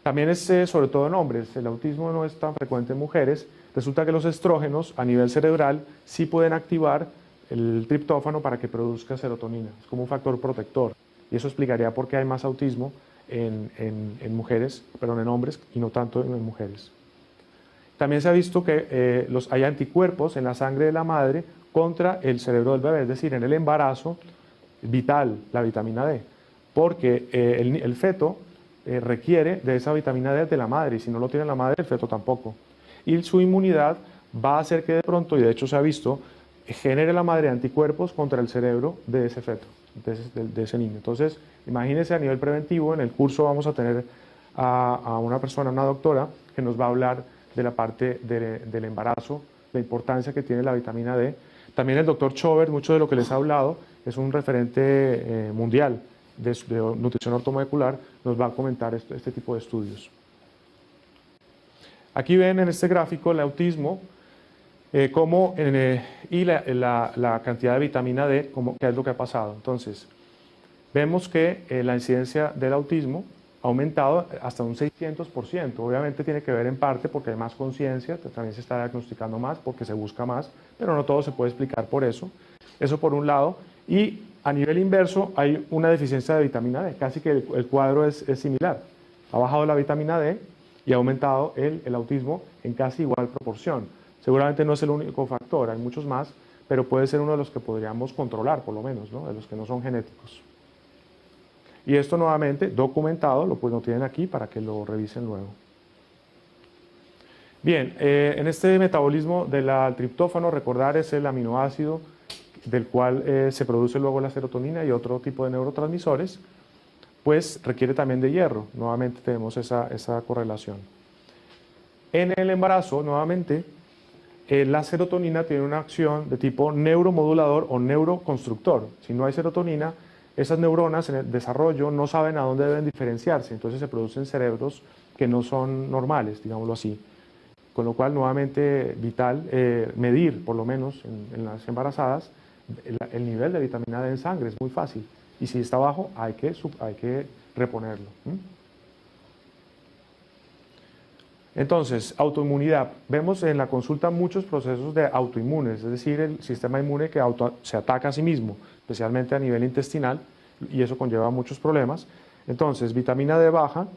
También es sobre todo en hombres, el autismo no es tan frecuente en mujeres. Resulta que los estrógenos a nivel cerebral sí pueden activar el triptófano para que produzca serotonina. Es como un factor protector. Y eso explicaría por qué hay más autismo en hombres y no tanto en mujeres. También se ha visto que hay anticuerpos en la sangre de la madre contra el cerebro del bebé, es decir, en el embarazo vital la vitamina D, porque el feto requiere de esa vitamina D de la madre, y si no lo tiene la madre, el feto tampoco. Y su inmunidad va a hacer que de pronto, y de hecho se ha visto, genere la madre anticuerpos contra el cerebro de ese feto, de ese niño. Entonces, imagínense a nivel preventivo, en el curso vamos a tener a una persona, una doctora, que nos va a hablar de la parte del embarazo, la importancia que tiene la vitamina D. También el doctor Chover, mucho de lo que les ha hablado, es un referente mundial de nutrición ortomolecular, nos va a comentar este tipo de estudios. Aquí ven en este gráfico el autismo y la cantidad de vitamina D, qué es lo que ha pasado. Entonces, vemos que la incidencia del autismo ha aumentado hasta un 600%. Obviamente tiene que ver en parte porque hay más conciencia, también se está diagnosticando más porque se busca más, pero no todo se puede explicar por eso. Eso por un lado. Y a nivel inverso hay una deficiencia de vitamina D, casi que el cuadro es similar. Ha bajado la vitamina D y ha aumentado el autismo en casi igual proporción. Seguramente no es el único factor, hay muchos más, pero puede ser uno de los que podríamos controlar, por lo menos, ¿no? De los que no son genéticos. Y esto nuevamente documentado, lo tienen aquí para que lo revisen luego. Bien, en este metabolismo del triptófano, recordar es el aminoácido del cual se produce luego la serotonina y otro tipo de neurotransmisores, pues requiere también de hierro. Nuevamente tenemos esa correlación. En el embarazo, nuevamente, la serotonina tiene una acción de tipo neuromodulador o neuroconstructor. Si no hay serotonina, esas neuronas en el desarrollo no saben a dónde deben diferenciarse, entonces se producen cerebros que no son normales, digámoslo así. Con lo cual, nuevamente, vital medir, por lo menos en las embarazadas, el nivel de vitamina D en sangre, es muy fácil. Y si está bajo, hay que reponerlo. Entonces, autoinmunidad. Vemos en la consulta muchos procesos de autoinmunes, es decir, el sistema inmune que se ataca a sí mismo, especialmente a nivel intestinal, y eso conlleva muchos problemas. Entonces, vitamina D baja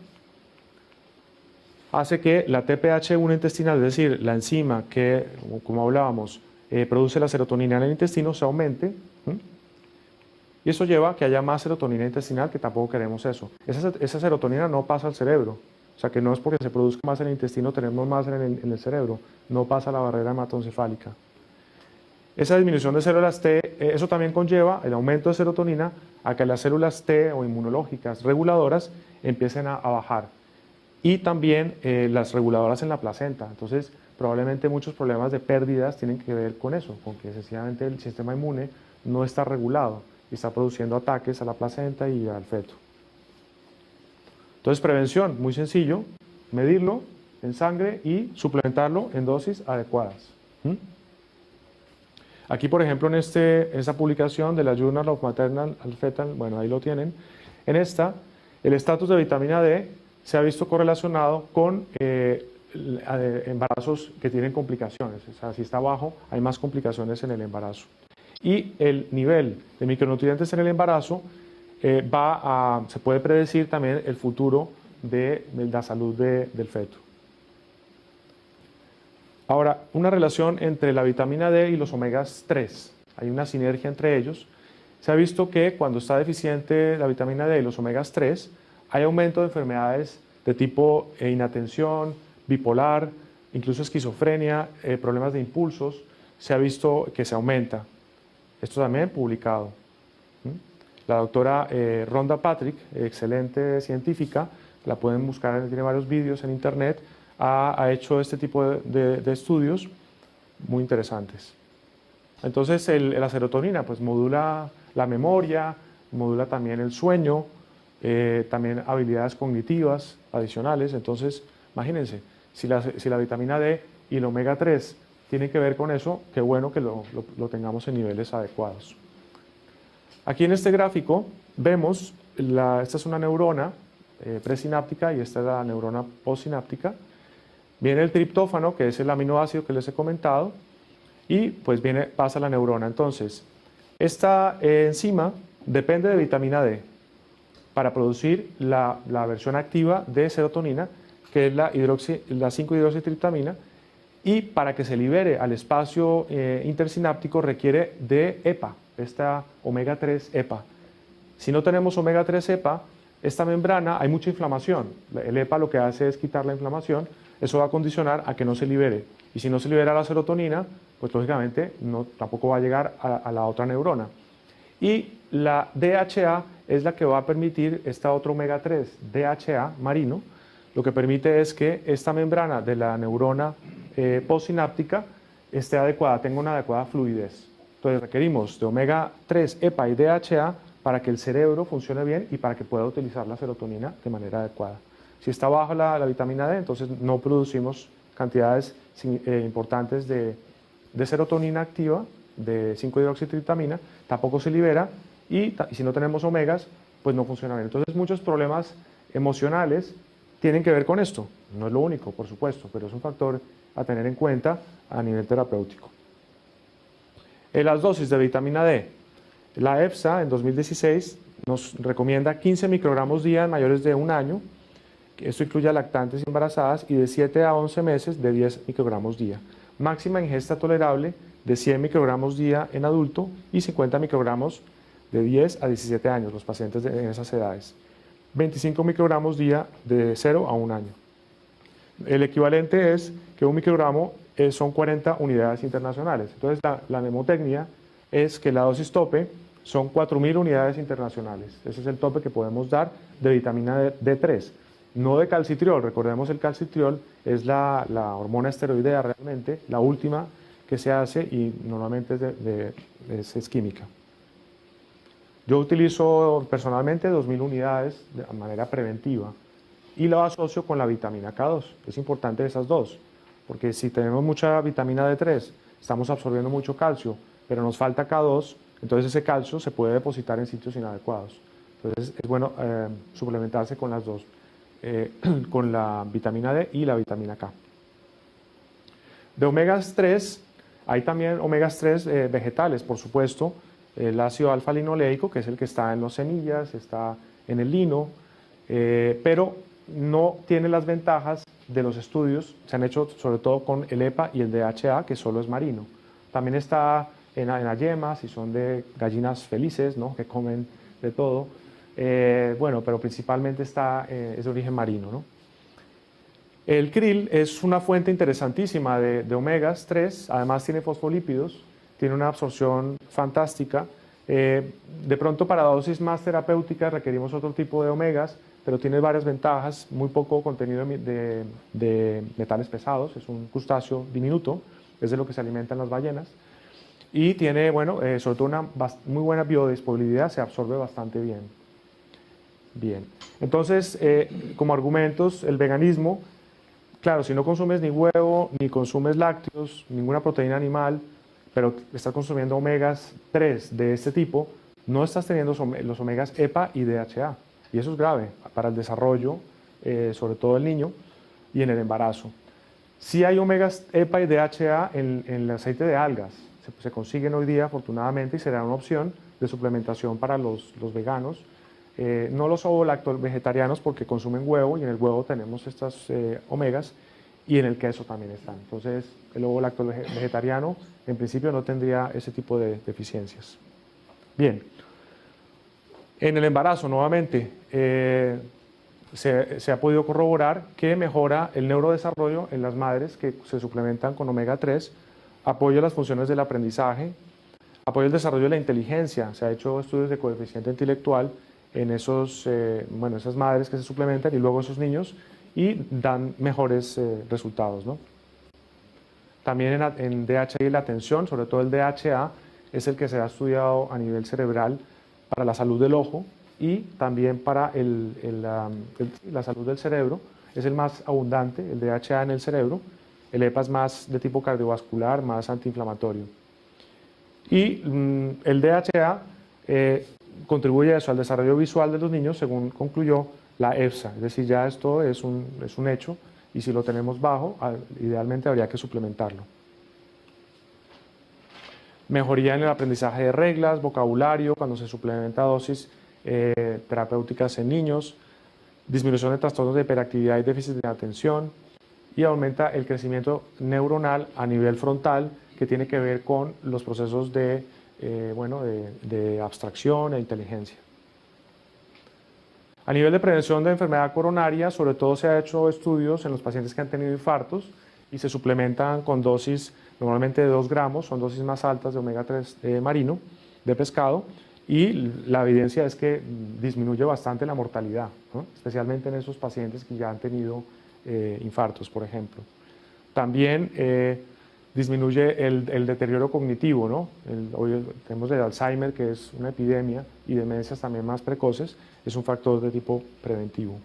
hace que la TPH1 intestinal, es decir, la enzima que, como hablábamos, produce la serotonina en el intestino, se aumente. Y eso lleva a que haya más serotonina intestinal, que tampoco queremos eso. Esa serotonina no pasa al cerebro. O sea, que no es porque se produzca más en el intestino, tenemos más en el cerebro. No pasa la barrera hematoencefálica. Esa disminución de células T, eso también conlleva el aumento de serotonina a que las células T o inmunológicas reguladoras empiecen a bajar. Y también las reguladoras en la placenta. Entonces, probablemente muchos problemas de pérdidas tienen que ver con eso, con que sencillamente el sistema inmune no está regulado y está produciendo ataques a la placenta y al feto. Entonces, prevención, muy sencillo, medirlo en sangre y suplementarlo en dosis adecuadas. Aquí, por ejemplo, en esta publicación de la Journal of Maternal and Fetal, bueno, ahí lo tienen, en esta, el estatus de vitamina D se ha visto correlacionado con embarazos que tienen complicaciones. O sea, si está bajo, hay más complicaciones en el embarazo. Y el nivel de micronutrientes en el embarazo se puede predecir también el futuro de la salud del feto. Ahora, una relación entre la vitamina D y los omegas 3. Hay una sinergia entre ellos. Se ha visto que cuando está deficiente la vitamina D y los omegas 3, hay aumento de enfermedades de tipo inatención, bipolar, incluso esquizofrenia, problemas de impulsos. Se ha visto que se aumenta. Esto también publicado. La doctora Rhonda Patrick, excelente científica, la pueden buscar, tiene varios vídeos en internet, ha hecho este tipo de estudios muy interesantes. Entonces la serotonina pues modula la memoria, modula también el sueño, también habilidades cognitivas adicionales. Entonces imagínense, si la vitamina D y el omega 3 tienen que ver con eso, qué bueno que lo tengamos en niveles adecuados. Aquí en este gráfico vemos, esta es una neurona presináptica y esta es la neurona postsináptica. Viene el triptófano, que es el aminoácido que les he comentado, y pues pasa la neurona. Entonces, esta enzima depende de vitamina D para producir la versión activa de serotonina, que es la 5-hidroxitriptamina, y para que se libere al espacio intersináptico requiere de EPA, esta omega 3 EPA. Si no tenemos omega 3 EPA, esta membrana hay mucha inflamación. El EPA lo que hace es quitar la inflamación. Eso va a condicionar a que no se libere. Y si no se libera la serotonina, pues lógicamente tampoco va a llegar a la otra neurona. Y la DHA es la que va a permitir esta otra omega 3, DHA marino, lo que permite es que esta membrana de la neurona postsináptica esté adecuada, tenga una adecuada fluidez. Entonces requerimos de omega 3, EPA y DHA para que el cerebro funcione bien y para que pueda utilizar la serotonina de manera adecuada. Si está baja la vitamina D, entonces no producimos cantidades importantes de serotonina activa, de 5-hidroxitriptamina, tampoco se libera y si no tenemos omegas, pues no funciona bien. Entonces muchos problemas emocionales tienen que ver con esto. No es lo único, por supuesto, pero es un factor a tener en cuenta a nivel terapéutico. Las dosis de vitamina D. La EFSA en 2016 nos recomienda 15 microgramos día en mayores de 1 año. Esto incluye a lactantes y embarazadas, y de 7 a 11 meses de 10 microgramos día. Máxima ingesta tolerable de 100 microgramos día en adulto y 50 microgramos de 10 a 17 años, los pacientes en esas edades. 25 microgramos día de 0 a 1 año. El equivalente es que 1 microgramo son 40 unidades internacionales. Entonces la mnemotecnia es que la dosis tope son 4.000 unidades internacionales. Ese es el tope que podemos dar de vitamina D3. No de calcitriol. Recordemos, el calcitriol es la hormona esteroidea realmente, la última que se hace, y normalmente es química. Yo utilizo personalmente 2.000 unidades de manera preventiva y lo asocio con la vitamina K2. Es importante esas dos, porque si tenemos mucha vitamina D3, estamos absorbiendo mucho calcio, pero nos falta K2, entonces ese calcio se puede depositar en sitios inadecuados. Entonces es bueno suplementarse con las dos, con la vitamina D y la vitamina K. De omegas 3, hay también omegas 3 vegetales, por supuesto. El ácido alfa-linoleico, que es el que está en las semillas, está en el lino, pero no tiene las ventajas de los estudios. Se han hecho sobre todo con el EPA y el DHA, que solo es marino. También está en las yemas, y son de gallinas felices, ¿no?, que comen de todo. Bueno, pero principalmente es de origen marino, ¿no? El krill es una fuente interesantísima de omegas 3, además tiene fosfolípidos, tiene una absorción fantástica. De pronto para dosis más terapéuticas requerimos otro tipo de omegas, pero tiene varias ventajas: muy poco contenido de metales pesados, es un crustáceo diminuto, es de lo que se alimentan las ballenas, y tiene, bueno, sobre todo una muy buena biodisponibilidad, se absorbe bastante bien. Bien, entonces, como argumentos, el veganismo, claro, si no consumes ni huevo, ni consumes lácteos, ninguna proteína animal, pero estás consumiendo omegas 3 de este tipo, no estás teniendo los omegas EPA y DHA. Y eso es grave para el desarrollo, sobre todo del niño, y en el embarazo. Sí hay omegas EPA y DHA en el aceite de algas. Se consiguen hoy día, afortunadamente, y será una opción de suplementación para los veganos. No los ovo-lacto vegetarianos porque consumen huevo y en el huevo tenemos estas omegas y en el queso también están. Entonces, el ovo-lacto vegetariano en principio no tendría ese tipo de deficiencias. Bien, en el embarazo nuevamente se ha podido corroborar que mejora el neurodesarrollo en las madres que se suplementan con omega 3, apoya las funciones del aprendizaje, apoya el desarrollo de la inteligencia. Se ha hecho estudios de coeficiente intelectual en esas madres que se suplementan y luego esos niños y dan mejores resultados, ¿no? También en DHA y la atención, sobre todo el DHA, es el que se ha estudiado a nivel cerebral para la salud del ojo y también para la salud del cerebro. Es el más abundante, el DHA en el cerebro. El EPA es más de tipo cardiovascular, más antiinflamatorio. Y el DHA contribuye a eso, al desarrollo visual de los niños, según concluyó la EFSA. Es decir, ya esto es un hecho y si lo tenemos bajo, idealmente habría que suplementarlo. Mejoría en el aprendizaje de reglas, vocabulario, cuando se suplementa dosis terapéuticas en niños, disminución de trastornos de hiperactividad y déficit de atención, y aumenta el crecimiento neuronal a nivel frontal, que tiene que ver con los procesos de abstracción e inteligencia. A nivel de prevención de enfermedad coronaria, sobre todo se han hecho estudios en los pacientes que han tenido infartos y se suplementan con dosis normalmente de 2 gramos, son dosis más altas de omega 3 marino, de pescado, y la evidencia es que disminuye bastante la mortalidad, ¿no? Especialmente en esos pacientes que ya han tenido infartos, por ejemplo. También disminuye el deterioro cognitivo, ¿no? Hoy tenemos el Alzheimer, que es una epidemia, y demencias también más precoces, es un factor de tipo preventivo.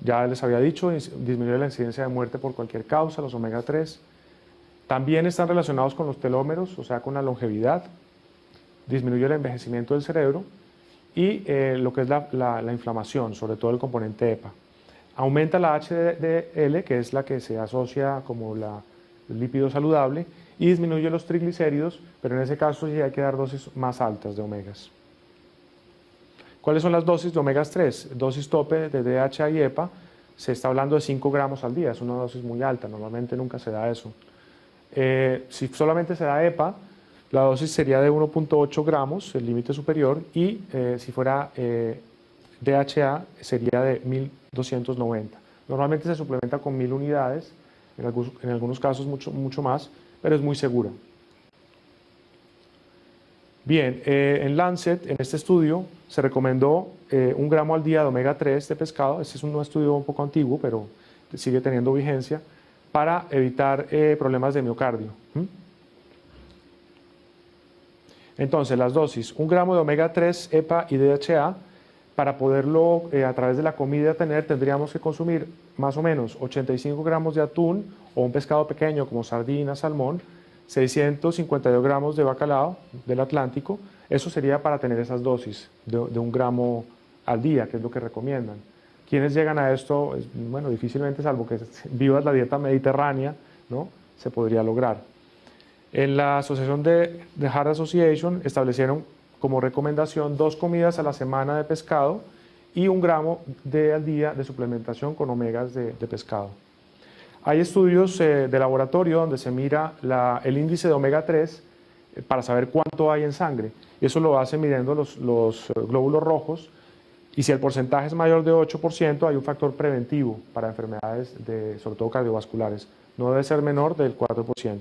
Ya les había dicho, disminuye la incidencia de muerte por cualquier causa, los omega 3. También están relacionados con los telómeros, o sea, con la longevidad. Disminuye el envejecimiento del cerebro y lo que es la inflamación, sobre todo el componente EPA. Aumenta la HDL, que es la que se asocia como el lípido saludable, y disminuye los triglicéridos, pero en ese caso sí hay que dar dosis más altas de omegas. ¿Cuáles son las dosis de omegas 3? Dosis tope de DHA y EPA, se está hablando de 5 gramos al día, es una dosis muy alta, normalmente nunca se da eso. Si solamente se da EPA, la dosis sería de 1.8 gramos, el límite superior, y si fuera DHA sería de 1290. Normalmente se suplementa con 1000 unidades, en algunos casos mucho más, pero es muy segura. Bien, en Lancet, en este estudio, se recomendó 1 gramo al día de omega 3 de pescado. Este es un estudio un poco antiguo, pero sigue teniendo vigencia, para evitar problemas de miocardio. Entonces, las dosis, 1 gramo de omega 3, EPA y DHA, para poderlo a través de la comida tener, tendríamos que consumir más o menos 85 gramos de atún o un pescado pequeño como sardina, salmón, 652 gramos de bacalao del Atlántico. Eso sería para tener esas dosis de 1 gramo al día, que es lo que recomiendan. ¿Quiénes llegan a esto? Bueno, difícilmente, salvo que vivas la dieta mediterránea, ¿no? Se podría lograr. En la asociación de Heart Association establecieron como recomendación 2 comidas a la semana de pescado y 1 gramo al día de suplementación con omegas de pescado. Hay estudios de laboratorio donde se mira el índice de omega 3 para saber cuánto hay en sangre. Eso lo hacen midiendo los glóbulos rojos, y si el porcentaje es mayor de 8%, hay un factor preventivo para enfermedades sobre todo cardiovasculares. No debe ser menor del 4%.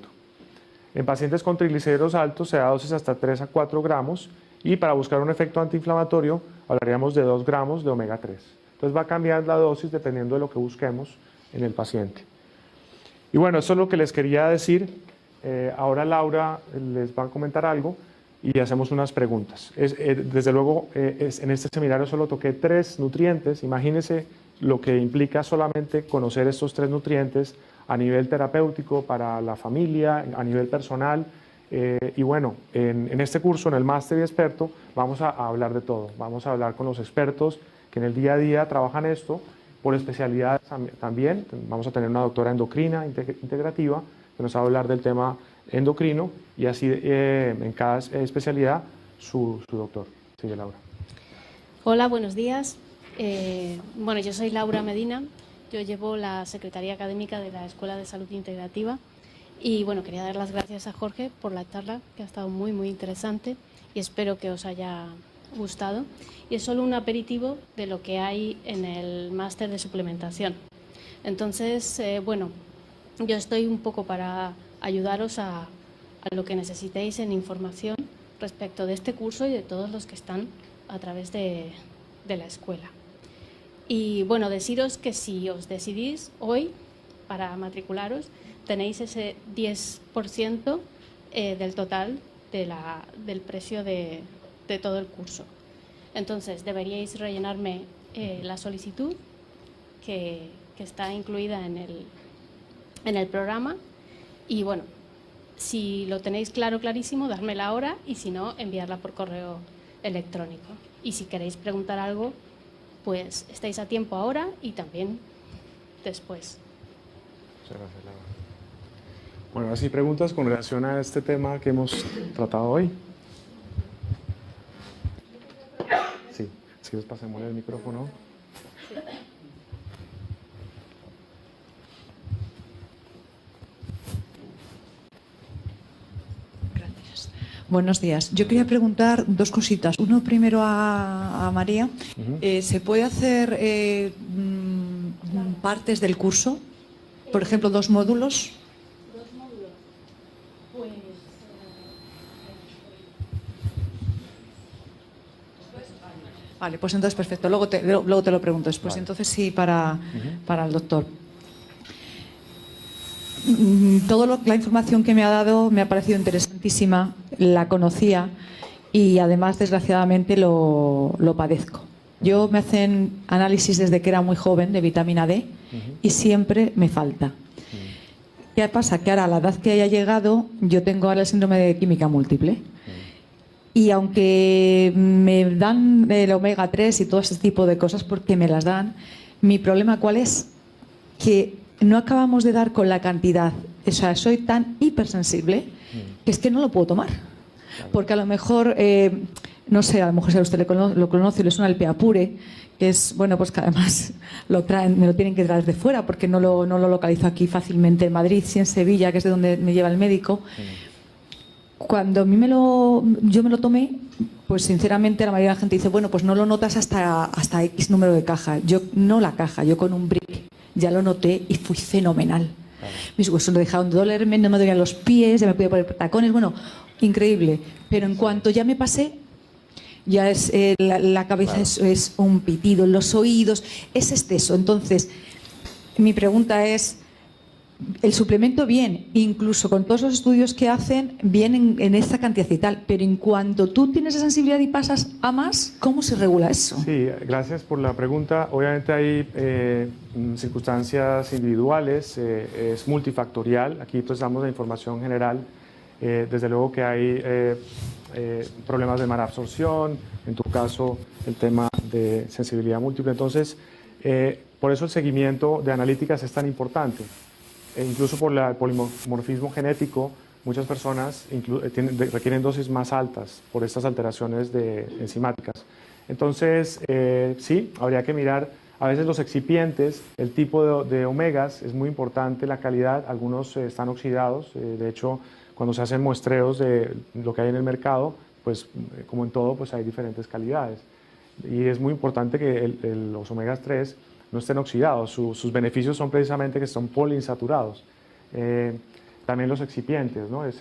En pacientes con triglicéridos altos se da dosis hasta 3 a 4 gramos, y para buscar un efecto antiinflamatorio hablaríamos de 2 gramos de omega 3. Entonces va a cambiar la dosis dependiendo de lo que busquemos en el paciente. Y bueno, eso es lo que les quería decir. Ahora Laura les va a comentar algo y hacemos unas preguntas. Desde luego, en este seminario solo toqué 3 nutrientes. Imagínense lo que implica solamente conocer estos 3 nutrientes a nivel terapéutico para la familia, a nivel personal. Y bueno, en este curso, en el máster y experto, vamos a hablar de todo. Vamos a hablar con los expertos que en el día a día trabajan esto, por especialidades también. Vamos a tener una doctora endocrina integrativa que nos va a hablar del tema endocrino y así en cada especialidad su doctor. Sigue, Laura. Hola, buenos días. Bueno, yo soy Laura Medina, yo llevo la Secretaría Académica de la Escuela de Salud Integrativa y bueno, quería dar las gracias a Jorge por la charla, que ha estado muy interesante y espero que os haya gustado. Y es solo un aperitivo de lo que hay en el máster de suplementación. Entonces, bueno, yo estoy un poco para ayudaros a lo que necesitéis en información respecto de este curso y de todos los que están a través de la escuela. Y bueno, deciros que si os decidís hoy para matricularos, tenéis ese 10% del total del precio de todo el curso. Entonces, deberíais rellenarme la solicitud que está incluida en el programa y bueno, si lo tenéis clarísimo, dármela ahora y si no, enviarla por correo electrónico. Y si queréis preguntar algo, pues estáis a tiempo ahora y también después. Muchas gracias, Laura. Bueno, ahora sí, preguntas con relación a este tema que hemos tratado hoy. Sí, si les pasemos el micrófono. Gracias. Buenos días. Yo quería preguntar dos cositas. Uno primero a María. ¿Se puede hacer partes del curso? Por ejemplo, 2 módulos. ¿2 módulos? Pues... Vale, pues entonces perfecto. Luego te lo pregunto después. Vale. Entonces sí, para el doctor. La información que me ha dado me ha parecido interesantísima, la conocía y además, desgraciadamente, lo padezco. Yo me hacen análisis desde que era muy joven de vitamina D y siempre me falta. ¿Qué pasa? Que ahora, a la edad que haya llegado, yo tengo ahora el síndrome de química múltiple. Y aunque me dan el omega 3 y todo ese tipo de cosas, porque me las dan, mi problema ¿cuál es? Que no acabamos de dar con la cantidad. O sea, soy tan hipersensible que es que no lo puedo tomar. Porque a lo mejor, no sé, a lo mejor si a usted lo conoce y le suena el Peapure, que es, bueno, pues que además me lo tienen que traer de fuera porque no lo localizo aquí fácilmente en Madrid, sí en Sevilla, que es de donde me lleva el médico. Cuando a mí yo me lo tomé, pues sinceramente la mayoría de la gente dice, bueno, pues no lo notas hasta X número de caja. Yo no la caja, yo con un brick ya lo noté y fui fenomenal. Mis huesos no dejaron de dolerme, no me dolían los pies, ya me podía poner tacones, bueno, increíble. Pero en cuanto ya me pasé, ya es la cabeza es un pitido, los oídos, es exceso. Entonces, mi pregunta es, el suplemento bien, incluso con todos los estudios que hacen, bien en esta cantidad y tal, pero en cuanto tú tienes esa sensibilidad y pasas a más, ¿cómo se regula eso? Sí, gracias por la pregunta. Obviamente hay circunstancias individuales, es multifactorial. Aquí pues damos la información general. Desde luego que hay problemas de mala absorción, en tu caso el tema de sensibilidad múltiple. Entonces, por eso el seguimiento de analíticas es tan importante. Incluso por el polimorfismo genético, muchas personas requieren dosis más altas por estas alteraciones enzimáticas. Entonces, sí, habría que mirar a veces los excipientes, el tipo de omegas, es muy importante la calidad, algunos están oxidados, de hecho, cuando se hacen muestreos de lo que hay en el mercado, pues como en todo, pues hay diferentes calidades. Y es muy importante que los omegas 3 no estén oxidados. Sus beneficios son precisamente que son poliinsaturados. También los excipientes, ¿no? Es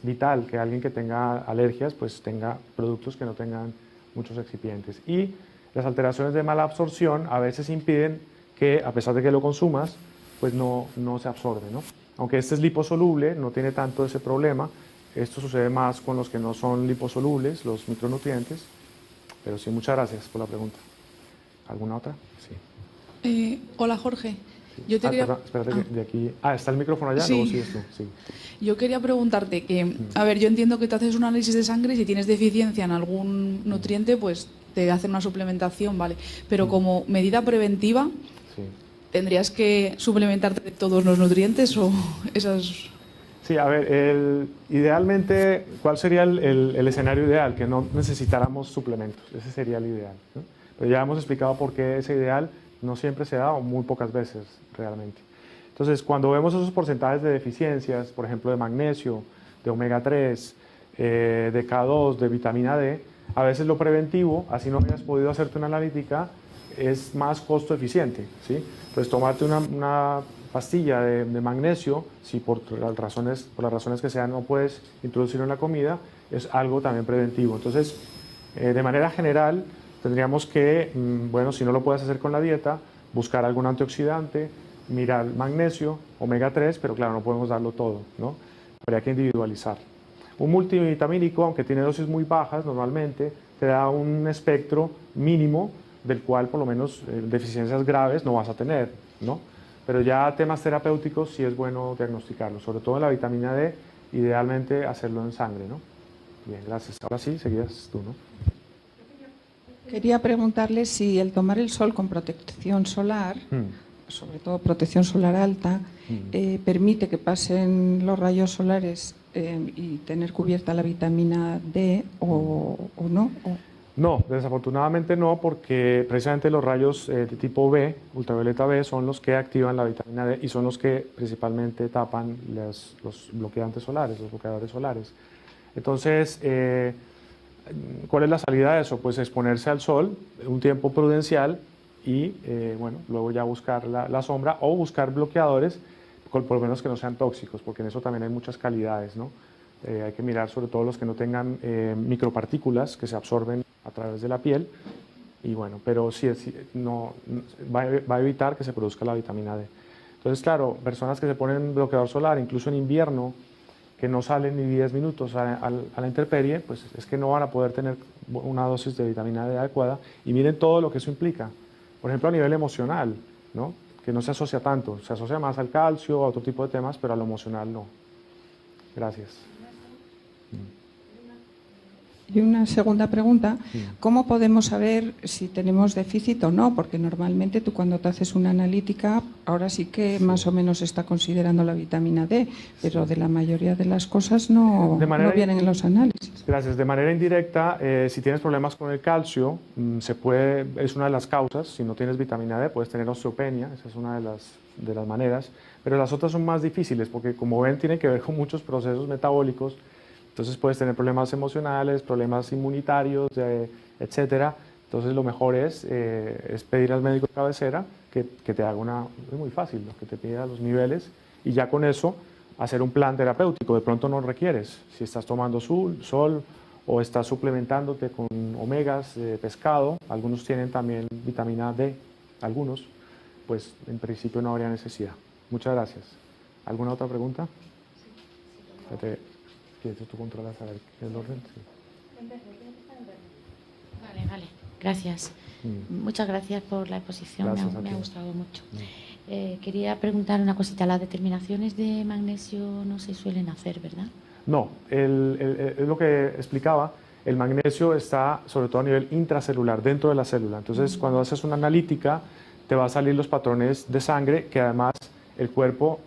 vital que alguien que tenga alergias pues tenga productos que no tengan muchos excipientes. Y las alteraciones de mala absorción a veces impiden que, a pesar de que lo consumas, pues no se absorbe, ¿no? Aunque este es liposoluble, no tiene tanto ese problema. Esto sucede más con los que no son liposolubles, los micronutrientes. Pero sí, muchas gracias por la pregunta. ¿Alguna otra? Sí. Hola Jorge, Sí. Yo te quería... Perdón, espérate que de aquí... ¿está el micrófono allá? Sí. Luego sigues tú. Sí. Yo quería preguntarte que, a ver, yo entiendo que te haces un análisis de sangre y si tienes deficiencia en algún nutriente, pues te hacen una suplementación, ¿vale? Pero como medida preventiva, Sí. ¿tendrías que suplementarte de todos los nutrientes o esas...? Sí, a ver, idealmente, ¿cuál sería el escenario ideal? Que no necesitáramos suplementos, ese sería el ideal, ¿no? Pero ya hemos explicado por qué ese ideal no siempre se da o muy pocas veces realmente. Entonces, cuando vemos esos porcentajes de deficiencias, por ejemplo, de magnesio, de omega 3, de K2, de vitamina D, a veces lo preventivo, así no hayas podido hacerte una analítica, es más costo eficiente, ¿sí? Entonces, tomarte una pastilla de magnesio, si por las razones que sean no puedes introducirlo en la comida, es algo también preventivo. Entonces, de manera general, tendríamos que, bueno, si no lo puedes hacer con la dieta, buscar algún antioxidante, mirar magnesio, omega 3, pero claro, no podemos darlo todo, ¿no? Habría que individualizar. Un multivitamínico, aunque tiene dosis muy bajas normalmente, te da un espectro mínimo del cual por lo menos deficiencias graves no vas a tener, ¿no? Pero ya temas terapéuticos sí es bueno diagnosticarlos, sobre todo en la vitamina D, idealmente hacerlo en sangre, ¿no? Bien, gracias. Ahora sí, seguías tú, ¿no? Quería preguntarle si el tomar el sol con protección solar, sobre todo protección solar alta, permite que pasen los rayos solares y tener cubierta la vitamina D o no. No, desafortunadamente no, porque precisamente los rayos de tipo B, ultravioleta B, son los que activan la vitamina D y son los que principalmente tapan los bloqueantes solares, los bloqueadores solares. Entonces, ¿cuál es la salida de eso? Pues exponerse al sol un tiempo prudencial y, bueno, luego ya buscar la sombra o buscar bloqueadores, por lo menos que no sean tóxicos, porque en eso también hay muchas calidades, ¿no? Hay que mirar sobre todo los que no tengan micropartículas que se absorben a través de la piel y bueno, pero sí, no, va a evitar que se produzca la vitamina D. Entonces, claro, personas que se ponen bloqueador solar, incluso en invierno, que no salen ni 10 minutos a la intemperie, pues es que no van a poder tener una dosis de vitamina D adecuada y miren todo lo que eso implica. Por ejemplo, a nivel emocional, ¿no? Que no se asocia tanto, se asocia más al calcio, a otro tipo de temas, pero a lo emocional no. Gracias. Y una segunda pregunta, ¿cómo podemos saber si tenemos déficit o no? Porque normalmente tú cuando te haces una analítica, ahora sí que más o menos se está considerando la vitamina D, pero de la mayoría de las cosas no vienen en los análisis. Gracias. De manera indirecta, si tienes problemas con el calcio, es una de las causas. Si no tienes vitamina D, puedes tener osteopenia, esa es una de las maneras, pero las otras son más difíciles porque, como ven, tienen que ver con muchos procesos metabólicos. Entonces puedes tener problemas emocionales, problemas inmunitarios, etcétera. Entonces lo mejor es pedir al médico de cabecera que te haga es muy fácil, que te pida los niveles y ya con eso hacer un plan terapéutico. De pronto no requieres, si estás tomando sol o estás suplementándote con omegas de pescado, algunos tienen también vitamina D, algunos, pues en principio no habría necesidad. Muchas gracias. ¿Alguna otra pregunta? Sí. ¿Tú controlas a ver el orden? Sí. Vale. Gracias. Muchas gracias por la exposición, me ha gustado mucho. Quería preguntar una cosita. Las determinaciones de magnesio no se suelen hacer, ¿verdad? No, es lo que explicaba. El magnesio está sobre todo a nivel intracelular, dentro de la célula. Entonces, cuando haces una analítica, te va a salir los patrones de sangre que además el cuerpo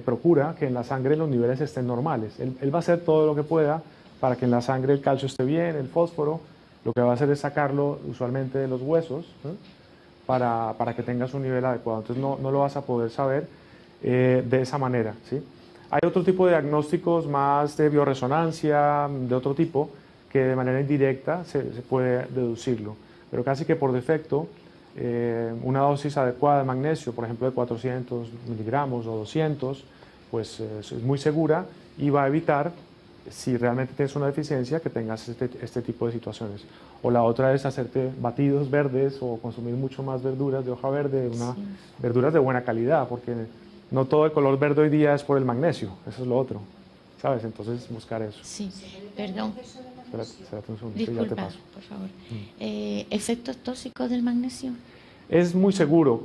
procura que en la sangre los niveles estén normales. Él va a hacer todo lo que pueda para que en la sangre el calcio esté bien, el fósforo. Lo que va a hacer es sacarlo usualmente de los huesos, ¿no? para que tengas un nivel adecuado. Entonces no lo vas a poder saber de esa manera, ¿sí? Hay otro tipo de diagnósticos más de bioresonancia, de otro tipo, que de manera indirecta se puede deducirlo. Pero casi que por defecto, una dosis adecuada de magnesio, por ejemplo de 400 miligramos o 200, pues es muy segura y va a evitar, si realmente tienes una deficiencia, que tengas este tipo de situaciones. O la otra es hacerte batidos verdes o consumir mucho más verduras de hoja verde, verduras de buena calidad, porque no todo el color verde hoy día es por el magnesio, eso es lo otro, ¿sabes? Entonces buscar eso. Sí, perdón. Espérate un segundito, Disculpa, ya te paso. por favor. ¿Efectos tóxicos del magnesio? Es muy seguro.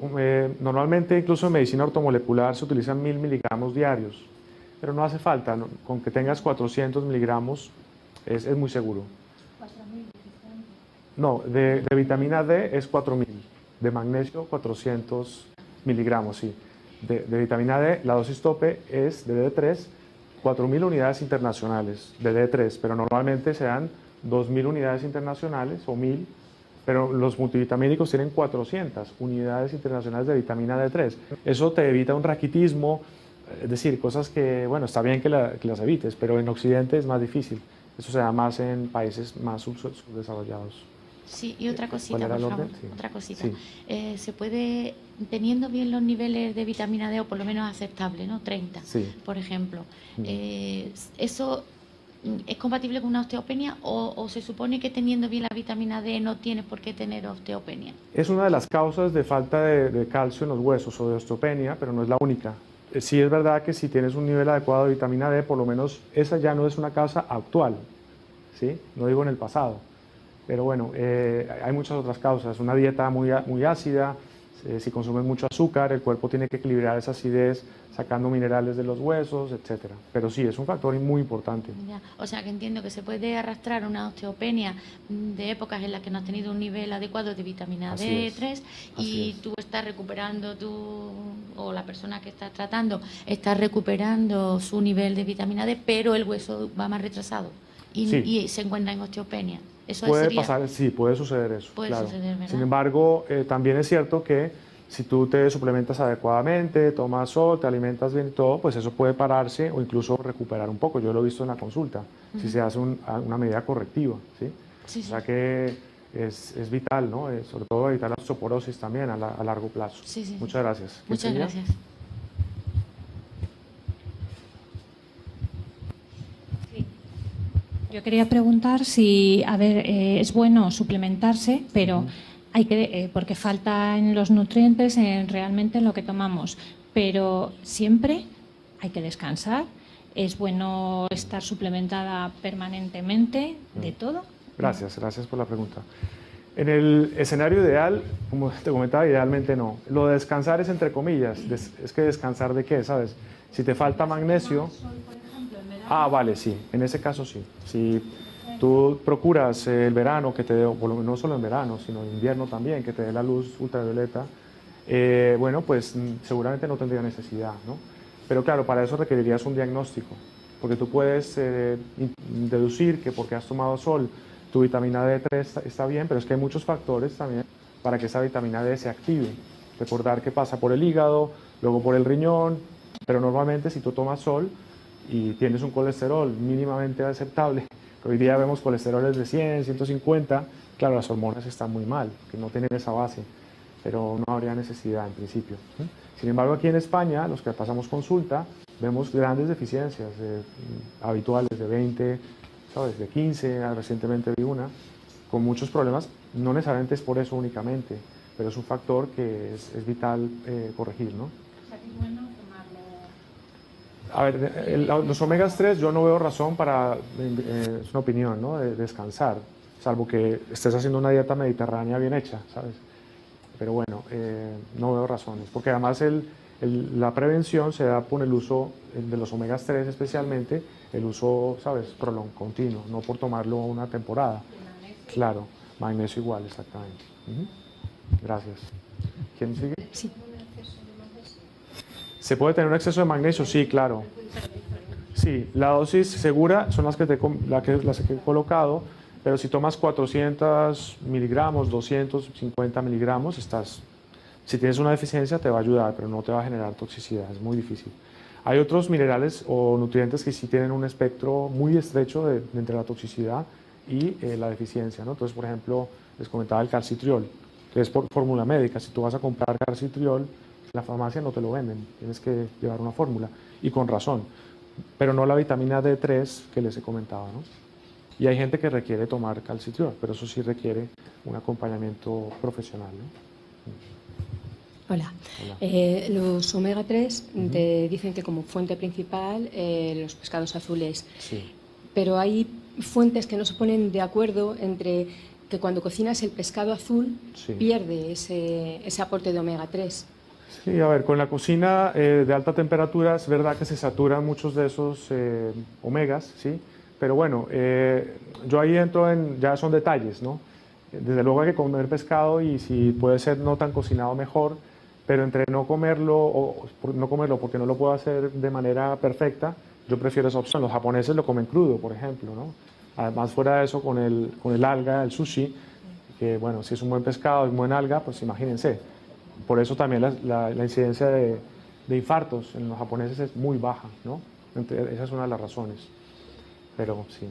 Normalmente, incluso en medicina ortomolecular, se utilizan 1000 miligramos diarios, pero no hace falta. Con que tengas 400 miligramos es muy seguro. No, de vitamina D es 4000, de magnesio 400 miligramos, sí. De vitamina D, la dosis tope es de D3, 4000 unidades internacionales de D3, pero normalmente se dan 2000 unidades internacionales o 1000, pero los multivitamínicos tienen 400 unidades internacionales de vitamina D3. Eso te evita un raquitismo, es decir, cosas que, bueno, está bien que las evites, pero en Occidente es más difícil. Eso se da más en países más subdesarrollados. Sí, y otra cosita, ¿Cuál era por el favor. orden? Sí. Otra cosita. Sí. Se puede, teniendo bien los niveles de vitamina D, o por lo menos aceptable, ¿no? 30, Sí. por ejemplo. ¿Eso es compatible con una osteopenia o se supone que teniendo bien la vitamina D no tienes por qué tener osteopenia? Es una de las causas de falta de calcio en los huesos o de osteopenia, pero no es la única. Sí es verdad que si tienes un nivel adecuado de vitamina D, por lo menos esa ya no es una causa actual, ¿sí? No digo en el pasado. Pero bueno, hay muchas otras causas. Una dieta muy ácida, si consumes mucho azúcar, el cuerpo tiene que equilibrar esa acidez sacando minerales de los huesos, etc. Pero sí, es un factor muy importante. Ya. O sea, que entiendo que se puede arrastrar una osteopenia de épocas en las que no has tenido un nivel adecuado de vitamina D3 y tú estás recuperando, o la persona que estás tratando está recuperando su nivel de vitamina D, pero el hueso va más retrasado y se encuentra en osteopenia. ¿Eso puede pasar, sí, puede suceder eso. Puede claro. suceder, ¿verdad? Sin embargo, también es cierto que si tú te suplementas adecuadamente, tomas sol, te alimentas bien y todo, pues eso puede pararse o incluso recuperar un poco. Yo lo he visto en la consulta, si se hace una medida correctiva, ¿sí? Sí, o sea que es vital, ¿no? Sobre todo evitar la osteoporosis también a largo plazo. Sí. Muchas gracias. Muchas gracias. Yo quería preguntar si, a ver, es bueno suplementarse, pero hay que, porque falta en los nutrientes realmente en lo que tomamos, pero siempre hay que descansar. Es bueno estar suplementada permanentemente de todo. Gracias por la pregunta. En el escenario ideal, como te comentaba, idealmente no. Lo de descansar es entre comillas. Es que descansar de qué, ¿sabes? Si te falta magnesio... Ah, vale, sí. En ese caso sí. Si tú procuras el verano que te dé, no solo en verano, sino en invierno también, que te dé la luz ultravioleta, bueno, pues seguramente no tendría necesidad, ¿no? Pero claro, para eso requerirías un diagnóstico, porque tú puedes deducir que porque has tomado sol, tu vitamina D3 está bien, pero es que hay muchos factores también para que esa vitamina D se active. Recordar que pasa por el hígado, luego por el riñón, pero normalmente si tú tomas sol y tienes un colesterol mínimamente aceptable, hoy día vemos colesteroles de 100, 150, claro, las hormonas están muy mal, que no tienen esa base, pero no habría necesidad en principio. Sin embargo, aquí en España, los que pasamos consulta, vemos grandes deficiencias habituales de 20, ¿sabes? De 15, recientemente vi una, con muchos problemas. No necesariamente es por eso únicamente, pero es un factor que es vital corregir, ¿no? O sea, que es bueno tomarlo. A ver, los omegas 3 yo no veo razón para, es una opinión, ¿no? De descansar, salvo que estés haciendo una dieta mediterránea bien hecha, ¿sabes? Pero bueno, no veo razones, porque además la prevención se da por el uso de los omegas 3 especialmente, el uso, ¿sabes? Continuo, no por tomarlo una temporada. Claro, magnesio igual, exactamente. Gracias. ¿Quién sigue? Sí. ¿Se puede tener un exceso de magnesio? Sí, claro. Sí, la dosis segura son las que he colocado, pero si tomas 400 miligramos, 250 miligramos, si tienes una deficiencia te va a ayudar, pero no te va a generar toxicidad, es muy difícil. Hay otros minerales o nutrientes que sí tienen un espectro muy estrecho entre la toxicidad y la deficiencia, ¿no? Entonces, por ejemplo, les comentaba el calcitriol, que es por fórmula médica. Si tú vas a comprar calcitriol, en la farmacia no te lo venden, tienes que llevar una fórmula, y con razón, pero no la vitamina D3 que les he comentado, ¿no? Y hay gente que requiere tomar calcitriol, pero eso sí requiere un acompañamiento profesional, ¿no? Hola. Los omega 3 te dicen que como fuente principal los pescados azules, Sí. pero hay fuentes que no se ponen de acuerdo entre que cuando cocinas el pescado azul Sí. pierde ese aporte de omega 3. Sí, a ver, con la cocina de alta temperatura es verdad que se saturan muchos de esos omegas, ¿sí? Pero bueno, yo ahí entro en, ya son detalles, ¿no? Desde luego hay que comer pescado y si puede ser no tan cocinado mejor, pero entre no comerlo o no comerlo porque no lo puedo hacer de manera perfecta, yo prefiero esa opción. Los japoneses lo comen crudo, por ejemplo, ¿no? Además, fuera de eso, con el alga, el sushi, que bueno, si es un buen pescado, es buen alga, pues imagínense. Por eso también la incidencia de infartos en los japoneses es muy baja, ¿no? Esa es una de las razones. Pero sí.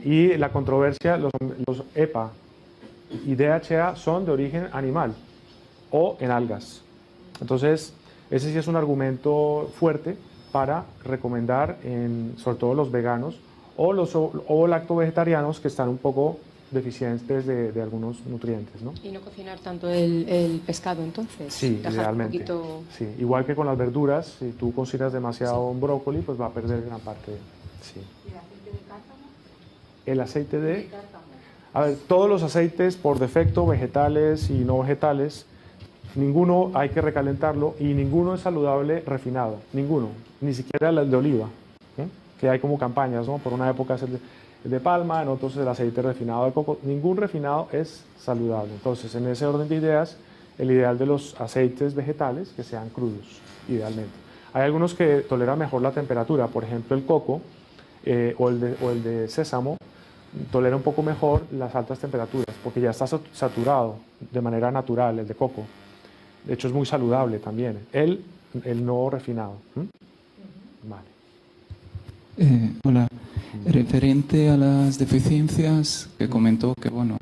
Y la controversia, los EPA y DHA son de origen animal o en algas. Entonces, ese sí es un argumento fuerte para recomendar, sobre todo los veganos o los lacto-vegetarianos que están un poco deficientes de algunos nutrientes, ¿no? Y no cocinar tanto el pescado entonces. Sí, dejar idealmente. Un poquito... Sí, igual que con las verduras, si tú cocinas demasiado un brócoli, pues va a perder gran parte. Sí. ¿Y el aceite de cártamo? El aceite de... De cártamo. A ver, todos los aceites por defecto, vegetales y no vegetales, ninguno hay que recalentarlo y ninguno es saludable refinado, ninguno, ni siquiera el de oliva, ¿eh? Que hay como campañas, ¿no? Por una época es el de palma, en otros el aceite refinado de coco, ningún refinado es saludable. Entonces, en ese orden de ideas, el ideal de los aceites vegetales que sean crudos, idealmente. Hay algunos que toleran mejor la temperatura, por ejemplo el coco o el de sésamo, tolera un poco mejor las altas temperaturas, porque ya está saturado de manera natural, el de coco. De hecho, es muy saludable también. El no refinado. Vale. Hola. Referente a las deficiencias que comentó que, bueno,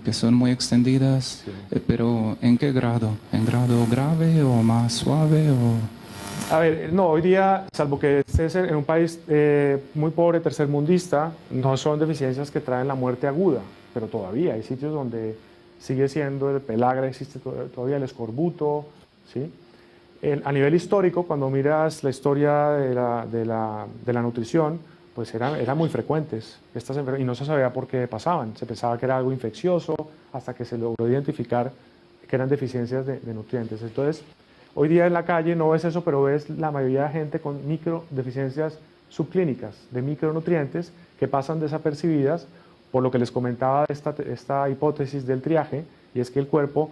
que son muy extendidas, Sí. Pero ¿en qué grado? ¿En grado grave o más suave? O... A ver, no, hoy día, salvo que estés en un país muy pobre, tercermundista, no son deficiencias que traen la muerte aguda, pero todavía hay sitios donde sigue siendo el pelagra, existe todavía el escorbuto, ¿sí? A nivel histórico, cuando miras la historia de la nutrición, pues eran muy frecuentes estas enfermedades y no se sabía por qué pasaban. Se pensaba que era algo infeccioso hasta que se logró identificar que eran deficiencias de nutrientes. Entonces, hoy día en la calle no ves eso, pero ves la mayoría de gente con microdeficiencias subclínicas de micronutrientes que pasan desapercibidas por lo que les comentaba de esta hipótesis del triaje, y es que el cuerpo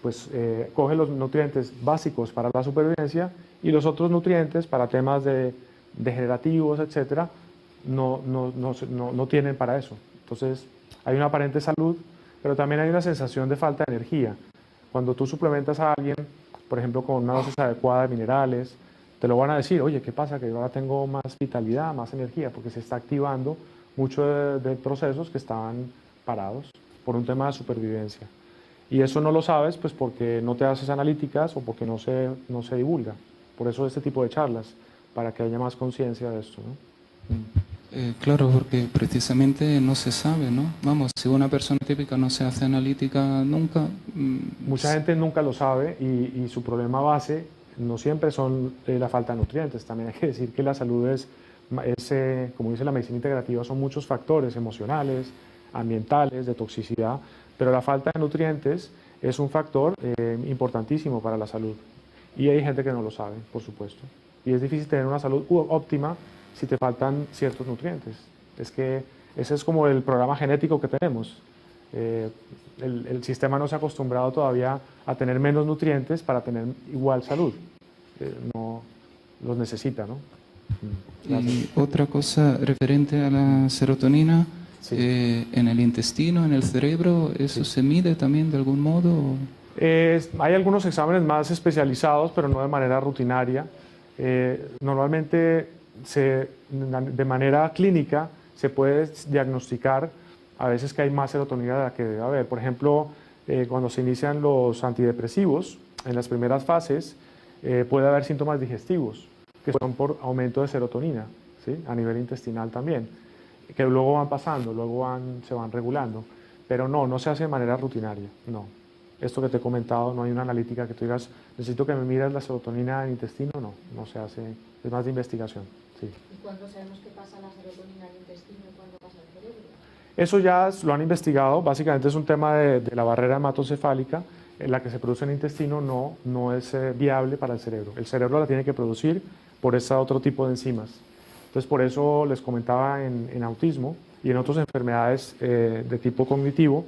pues, coge los nutrientes básicos para la supervivencia y los otros nutrientes para temas degenerativos, etcétera, no tienen para eso. Entonces, hay una aparente salud, pero también hay una sensación de falta de energía. Cuando tú suplementas a alguien, por ejemplo, con una dosis adecuada de minerales, te lo van a decir, oye, ¿qué pasa? Que ahora tengo más vitalidad, más energía, porque se está activando muchos de procesos que estaban parados por un tema de supervivencia. Y eso no lo sabes pues porque no te haces analíticas o porque no se divulga. Por eso este tipo de charlas, para que haya más conciencia de esto, ¿no? Claro, porque precisamente no se sabe, ¿no? Vamos, si una persona típica no se hace analítica nunca... Mucha gente nunca lo sabe y su problema base no siempre son la falta de nutrientes. También hay que decir que la salud es como dice la medicina integrativa, son muchos factores emocionales, ambientales, de toxicidad, pero la falta de nutrientes es un factor importantísimo para la salud. Y hay gente que no lo sabe, por supuesto. Y es difícil tener una salud óptima si te faltan ciertos nutrientes. Es que ese es como el programa genético que tenemos. El sistema no se ha acostumbrado todavía a tener menos nutrientes para tener igual salud. No los necesita, ¿no? Y otra cosa referente a la serotonina, Sí. en el intestino, en el cerebro, ¿eso se mide también de algún modo? Hay algunos exámenes más especializados, pero no de manera rutinaria. Normalmente de manera clínica se puede diagnosticar a veces que hay más serotonina de la que debe haber. Por ejemplo, cuando se inician los antidepresivos, en las primeras fases puede haber síntomas digestivos que son por aumento de serotonina, ¿sí? A nivel intestinal también, que luego van pasando, luego se van regulando, pero no se hace de manera rutinaria, no. Esto que te he comentado, no hay una analítica que tú digas, necesito que me mires la serotonina en el intestino, no se hace, es más de investigación, sí. ¿Y cuándo sabemos qué pasa la serotonina en el intestino y cuándo pasa al cerebro? Eso ya lo han investigado, básicamente es un tema de la barrera hematocefálica, en la que se produce en el intestino no es viable para el cerebro. El cerebro la tiene que producir por ese otro tipo de enzimas. Entonces, por eso les comentaba en autismo y en otras enfermedades de tipo cognitivo,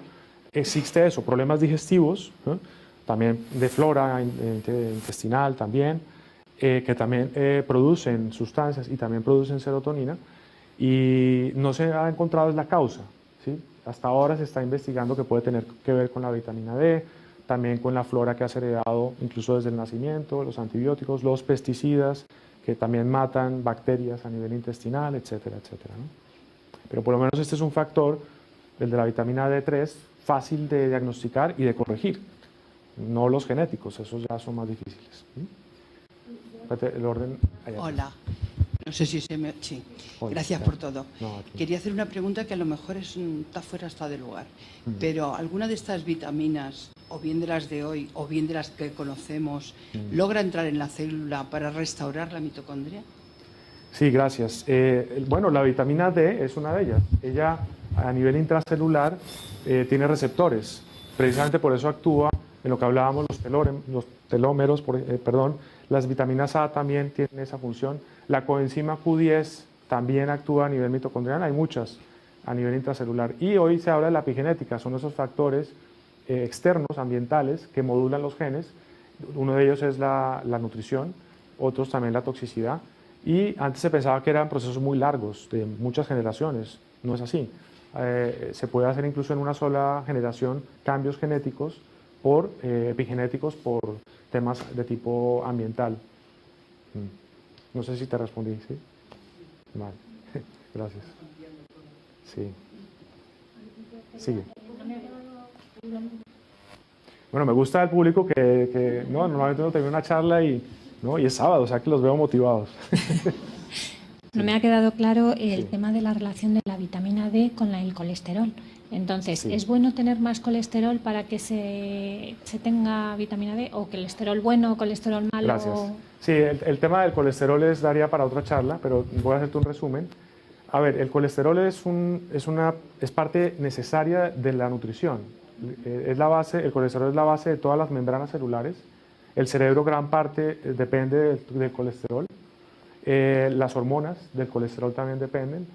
existe eso, problemas digestivos, también de flora intestinal también, que también producen sustancias y también producen serotonina, y no se ha encontrado la causa, ¿sí? Hasta ahora se está investigando que puede tener que ver con la vitamina D, también con la flora que has heredado incluso desde el nacimiento, los antibióticos, los pesticidas que también matan bacterias a nivel intestinal, etcétera, etcétera, ¿no? Pero por lo menos este es un factor, el de la vitamina D3, fácil de diagnosticar y de corregir, no los genéticos, esos ya son más difíciles. El orden allá. Hola, no sé si se me... Sí, Hola, gracias claro. por todo. No, aquí. Quería hacer una pregunta que a lo mejor está fuera hasta de lugar, pero ¿alguna de estas vitaminas, o bien de las de hoy, o bien de las que conocemos, logra entrar en la célula para restaurar la mitocondria? Sí, gracias. Bueno, la vitamina D es una de ellas. Ella a nivel intracelular tiene receptores. Precisamente por eso actúa en lo que hablábamos, los telómeros, las vitaminas A también tienen esa función. La coenzima Q10 también actúa a nivel mitocondrial, hay muchas a nivel intracelular. Y hoy se habla de la epigenética, son esos factores externos, ambientales, que modulan los genes. Uno de ellos es la nutrición, otros también la toxicidad. Y antes se pensaba que eran procesos muy largos, de muchas generaciones. No es así. Se puede hacer incluso en una sola generación cambios genéticos epigenéticos por temas de tipo ambiental. No sé si te respondí, ¿sí? Vale, gracias. Sí. Sigue. Bueno, me gusta el público que no, normalmente uno termina una charla y es sábado, o sea que los veo motivados. No me ha quedado claro el tema de la relación de la vitamina D con el colesterol. Entonces, ¿es bueno tener más colesterol para que se tenga vitamina D? ¿O colesterol bueno o colesterol malo? Gracias. Sí, el tema del colesterol daría para otra charla, pero voy a hacerte un resumen. A ver, el colesterol es parte necesaria de la nutrición. El colesterol es la base de todas las membranas celulares. El cerebro, gran parte, depende del colesterol. Las hormonas del colesterol también dependen.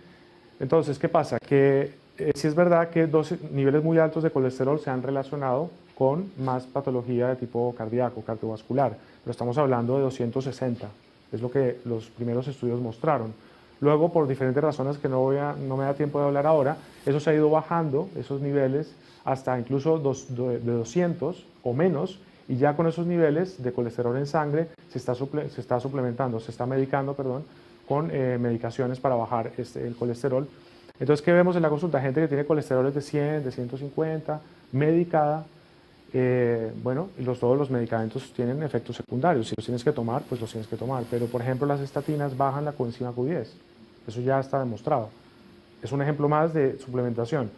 Entonces, ¿qué pasa? Que sí es verdad que niveles muy altos de colesterol se han relacionado con más patología de tipo cardíaco, cardiovascular, pero estamos hablando de 260, es lo que los primeros estudios mostraron. Luego, por diferentes razones que no me da tiempo de hablar ahora, eso se ha ido bajando, esos niveles, hasta incluso de 200 o menos, y ya con esos niveles de colesterol en sangre se está suplementando, se está medicando, con medicaciones para bajar el colesterol. Entonces, ¿qué vemos en la consulta? Gente que tiene colesteroles de 100, de 150, medicada. Todos los medicamentos tienen efectos secundarios. Si los tienes que tomar, pues los tienes que tomar. Pero, por ejemplo, las estatinas bajan la coenzima Q10. Eso ya está demostrado. Es un ejemplo más de suplementación.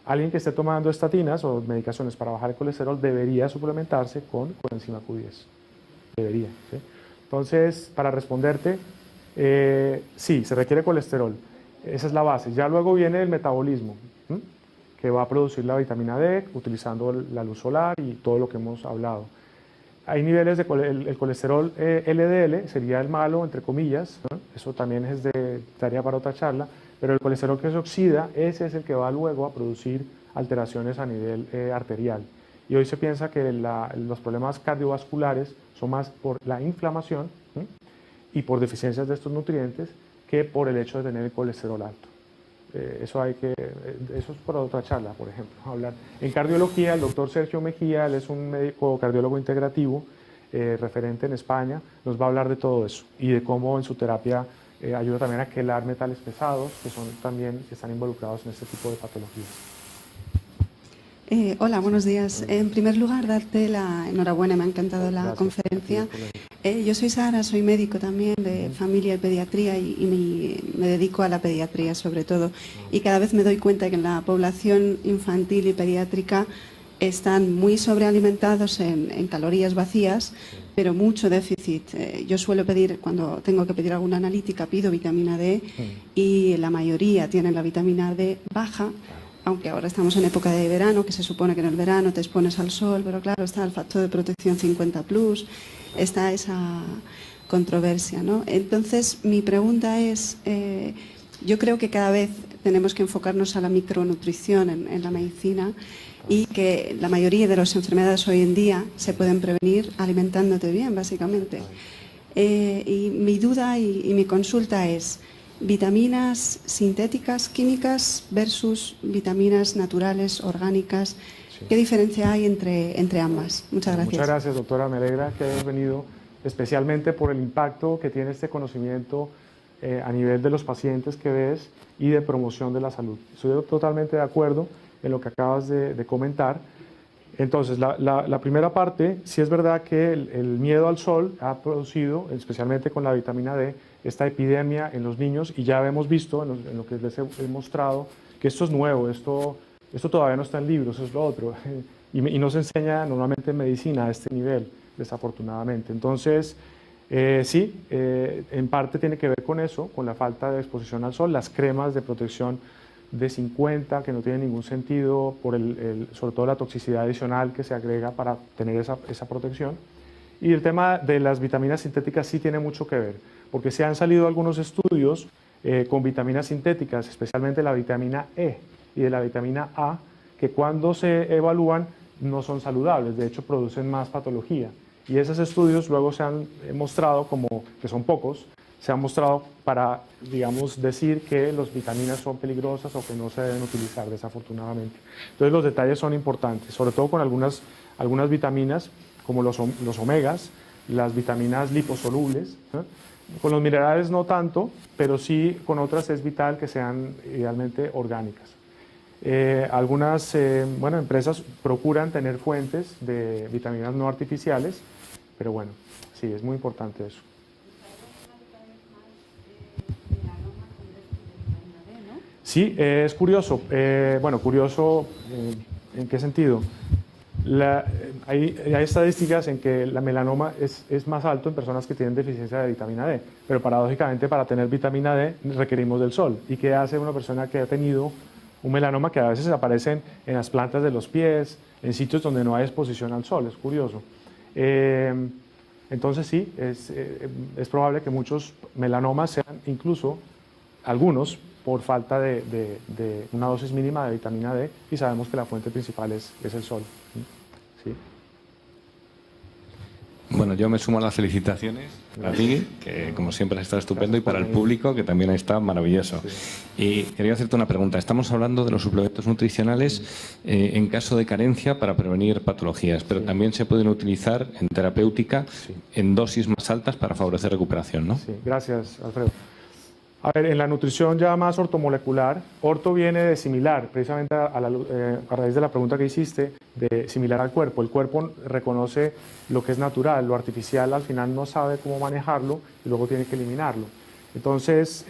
Alguien que esté tomando estatinas o medicaciones para bajar el colesterol debería suplementarse con coenzima Q10. Debería, ¿sí? Entonces, para responderte, sí, se requiere colesterol. Esa es la base. Ya luego viene el metabolismo, que va a producir la vitamina D utilizando la luz solar y todo lo que hemos hablado. Hay niveles de el colesterol LDL, sería el malo, entre comillas, ¿no? Eso también es de tarea para otra charla, pero el colesterol que se oxida, ese es el que va luego a producir alteraciones a nivel arterial. Y hoy se piensa que los problemas cardiovasculares son más por la inflamación y por deficiencias de estos nutrientes que por el hecho de tener el colesterol alto. Eso es por otra charla, por ejemplo, hablar. En cardiología, el doctor Sergio Mejía, él es un médico cardiólogo integrativo, referente en España, nos va a hablar de todo eso y de cómo en su terapia ayuda también a quelar metales pesados que están involucrados en este tipo de patologías. Hola, buenos días. En primer lugar, darte la enhorabuena, me ha encantado la conferencia. Yo soy Sara, soy médico también de familia y pediatría y me dedico a la pediatría sobre todo. Y cada vez me doy cuenta que en la población infantil y pediátrica están muy sobrealimentados en calorías vacías, pero mucho déficit. Yo suelo pedir, cuando tengo que pedir alguna analítica, pido vitamina D y la mayoría tienen la vitamina D baja, aunque ahora estamos en época de verano, que se supone que en el verano te expones al sol, pero claro, está el factor de protección 50+, está esa controversia, ¿no? Entonces, mi pregunta es, yo creo que cada vez tenemos que enfocarnos a la micronutrición en la medicina y que la mayoría de las enfermedades hoy en día se pueden prevenir alimentándote bien, básicamente. Y mi duda y mi consulta es, vitaminas sintéticas, químicas versus vitaminas naturales, orgánicas, ¿qué diferencia hay entre ambas? Muchas gracias. Muchas gracias, doctora. Me alegra que hayas venido, especialmente por el impacto que tiene este conocimiento a nivel de los pacientes que ves y de promoción de la salud. Estoy totalmente de acuerdo en lo que acabas de comentar. Entonces, la primera parte, sí es verdad que el miedo al sol ha producido, especialmente con la vitamina D, esta epidemia en los niños, y ya hemos visto en lo que les he mostrado que esto es nuevo, esto todavía no está en libros, eso es lo otro, y no se enseña normalmente en medicina a este nivel, desafortunadamente. Entonces, sí, en parte tiene que ver con eso, con la falta de exposición al sol, las cremas de protección de 50, que no tienen ningún sentido, por sobre todo la toxicidad adicional que se agrega para tener esa protección. Y el tema de las vitaminas sintéticas sí tiene mucho que ver, porque se han salido algunos estudios con vitaminas sintéticas, especialmente la vitamina E y de la vitamina A, que cuando se evalúan no son saludables, de hecho producen más patología. Y esos estudios luego se han mostrado, como que son pocos, se han mostrado para, digamos, decir que las vitaminas son peligrosas o que no se deben utilizar, desafortunadamente. Entonces los detalles son importantes, sobre todo con algunas vitaminas, como los omegas, las vitaminas liposolubles. Con los minerales no tanto, pero sí con otras es vital que sean idealmente orgánicas. Algunas empresas procuran tener fuentes de vitaminas no artificiales, pero bueno, sí, es muy importante eso. Sí, es curioso. Curioso, ¿en qué sentido? Hay estadísticas en que la melanoma es más alto en personas que tienen deficiencia de vitamina D, pero paradójicamente para tener vitamina D requerimos del sol. ¿Y qué hace una persona que ha tenido un melanoma que a veces aparecen en las plantas de los pies, en sitios donde no hay exposición al sol? Es curioso. Entonces sí, es probable que muchos melanomas sean incluso algunos por falta de una dosis mínima de vitamina D, y sabemos que la fuente principal es el sol. ¿Sí? Bueno, yo me sumo a las felicitaciones a ti, que como siempre has estado estupendo, y para el público, que también está maravilloso. Y quería hacerte una pregunta. Estamos hablando de los suplementos nutricionales en caso de carencia para prevenir patologías, pero también se pueden utilizar en terapéutica en dosis más altas para favorecer recuperación, ¿no? Sí, gracias, Alfredo. A ver, en la nutrición ya más ortomolecular, orto viene de similar, precisamente a raíz de la pregunta que hiciste, de similar al cuerpo. El cuerpo reconoce lo que es natural, lo artificial al final no sabe cómo manejarlo y luego tiene que eliminarlo. Entonces,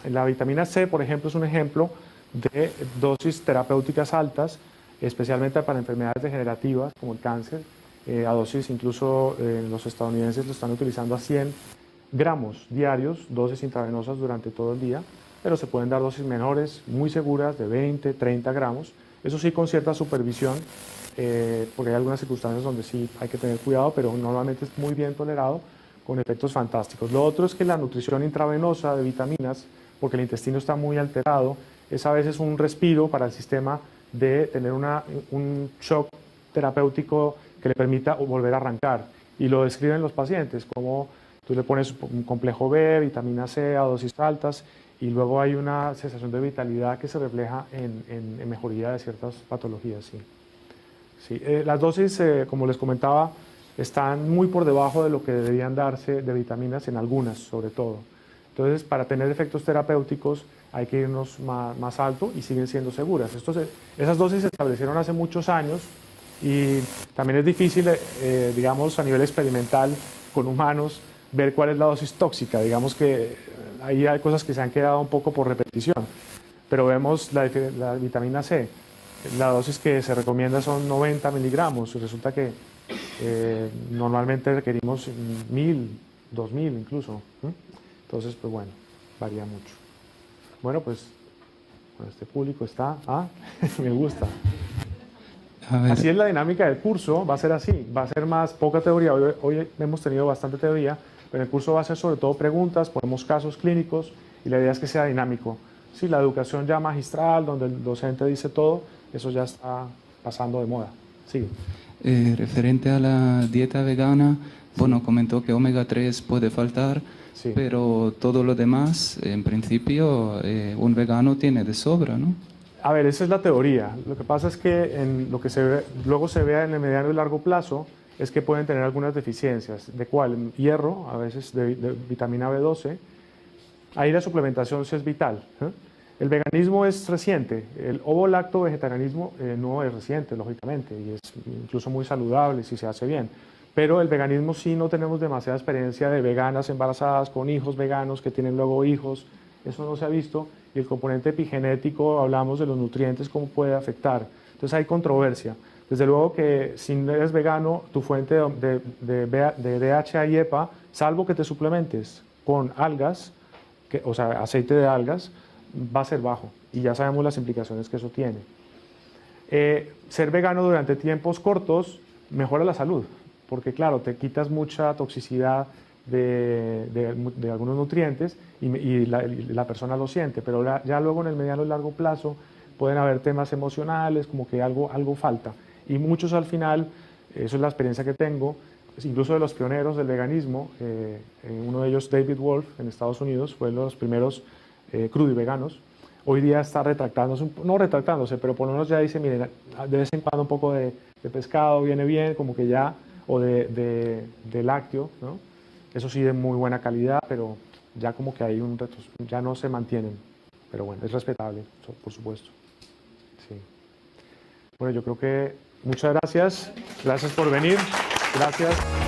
la vitamina C, por ejemplo, es un ejemplo de dosis terapéuticas altas, especialmente para enfermedades degenerativas como el cáncer, a dosis incluso los estadounidenses lo están utilizando a 100 gramos diarios, dosis intravenosas durante todo el día, pero se pueden dar dosis menores, muy seguras, de 20, 30 gramos. Eso sí, con cierta supervisión, porque hay algunas circunstancias donde sí hay que tener cuidado, pero normalmente es muy bien tolerado, con efectos fantásticos. Lo otro es que la nutrición intravenosa de vitaminas, porque el intestino está muy alterado, es a veces un respiro para el sistema de tener un shock terapéutico que le permita volver a arrancar. Y lo describen los pacientes, como tú le pones un complejo B, vitamina C a dosis altas, y luego hay una sensación de vitalidad que se refleja en mejoría de ciertas patologías. Sí. Sí. Las dosis, como les comentaba, están muy por debajo de lo que deberían darse de vitaminas en algunas, sobre todo. Entonces, para tener efectos terapéuticos hay que irnos más alto y siguen siendo seguras. Esas dosis se establecieron hace muchos años y también es difícil, digamos, a nivel experimental con humanos, ver cuál es la dosis tóxica. Digamos que ahí hay cosas que se han quedado un poco por repetición, pero vemos la vitamina C, la dosis que se recomienda son 90 miligramos, resulta que normalmente requerimos 1000, 2000 incluso. Entonces, pues bueno, varía mucho. Bueno, pues Bueno, este público está, me gusta. A ver, Así es la dinámica del curso, va a ser así, va a ser más poca teoría. Hoy hemos tenido bastante teoría, pero el curso va a ser sobre todo preguntas, ponemos casos clínicos y la idea es que sea dinámico. Sí, la educación ya magistral, donde el docente dice todo, eso ya está pasando de moda. Sigue. referente a la dieta vegana, bueno, comentó que omega 3 puede faltar, Sí. pero todo lo demás, en principio, un vegano tiene de sobra, ¿no? A ver, esa es la teoría. Lo que pasa es que en lo que luego se vea en el mediano y largo plazo es que pueden tener algunas deficiencias. ¿De cuál? Hierro, a veces de vitamina B12. Ahí la suplementación sí es vital. El veganismo es reciente. El ovo-lacto vegetarianismo no es reciente, lógicamente, y es incluso muy saludable si se hace bien. Pero el veganismo sí no tenemos demasiada experiencia de veganas embarazadas con hijos veganos que tienen luego hijos. Eso no se ha visto. Y el componente epigenético, hablamos de los nutrientes, cómo puede afectar. Entonces hay controversia. Desde luego que si eres vegano, tu fuente de DHA y EPA, salvo que te suplementes con algas, o sea, aceite de algas, va a ser bajo. Y ya sabemos las implicaciones que eso tiene. Ser vegano durante tiempos cortos mejora la salud, porque claro, te quitas mucha toxicidad de algunos nutrientes y la persona lo siente, pero ya luego en el mediano y largo plazo pueden haber temas emocionales, como que algo falta. Y muchos al final, eso es la experiencia que tengo, incluso de los pioneros del veganismo, uno de ellos, David Wolf, en Estados Unidos, fue uno de los primeros crudiveganos. Hoy día está retractándose, no retractándose, pero por lo menos ya dice, miren, de vez en cuando un poco de pescado viene bien, como que ya, o de lácteo, ¿no? Eso sí de muy buena calidad, pero ya como que hay un reto, ya no se mantienen. Pero bueno, es respetable, por supuesto. Sí. Bueno, yo creo que muchas gracias. Gracias por venir. Gracias.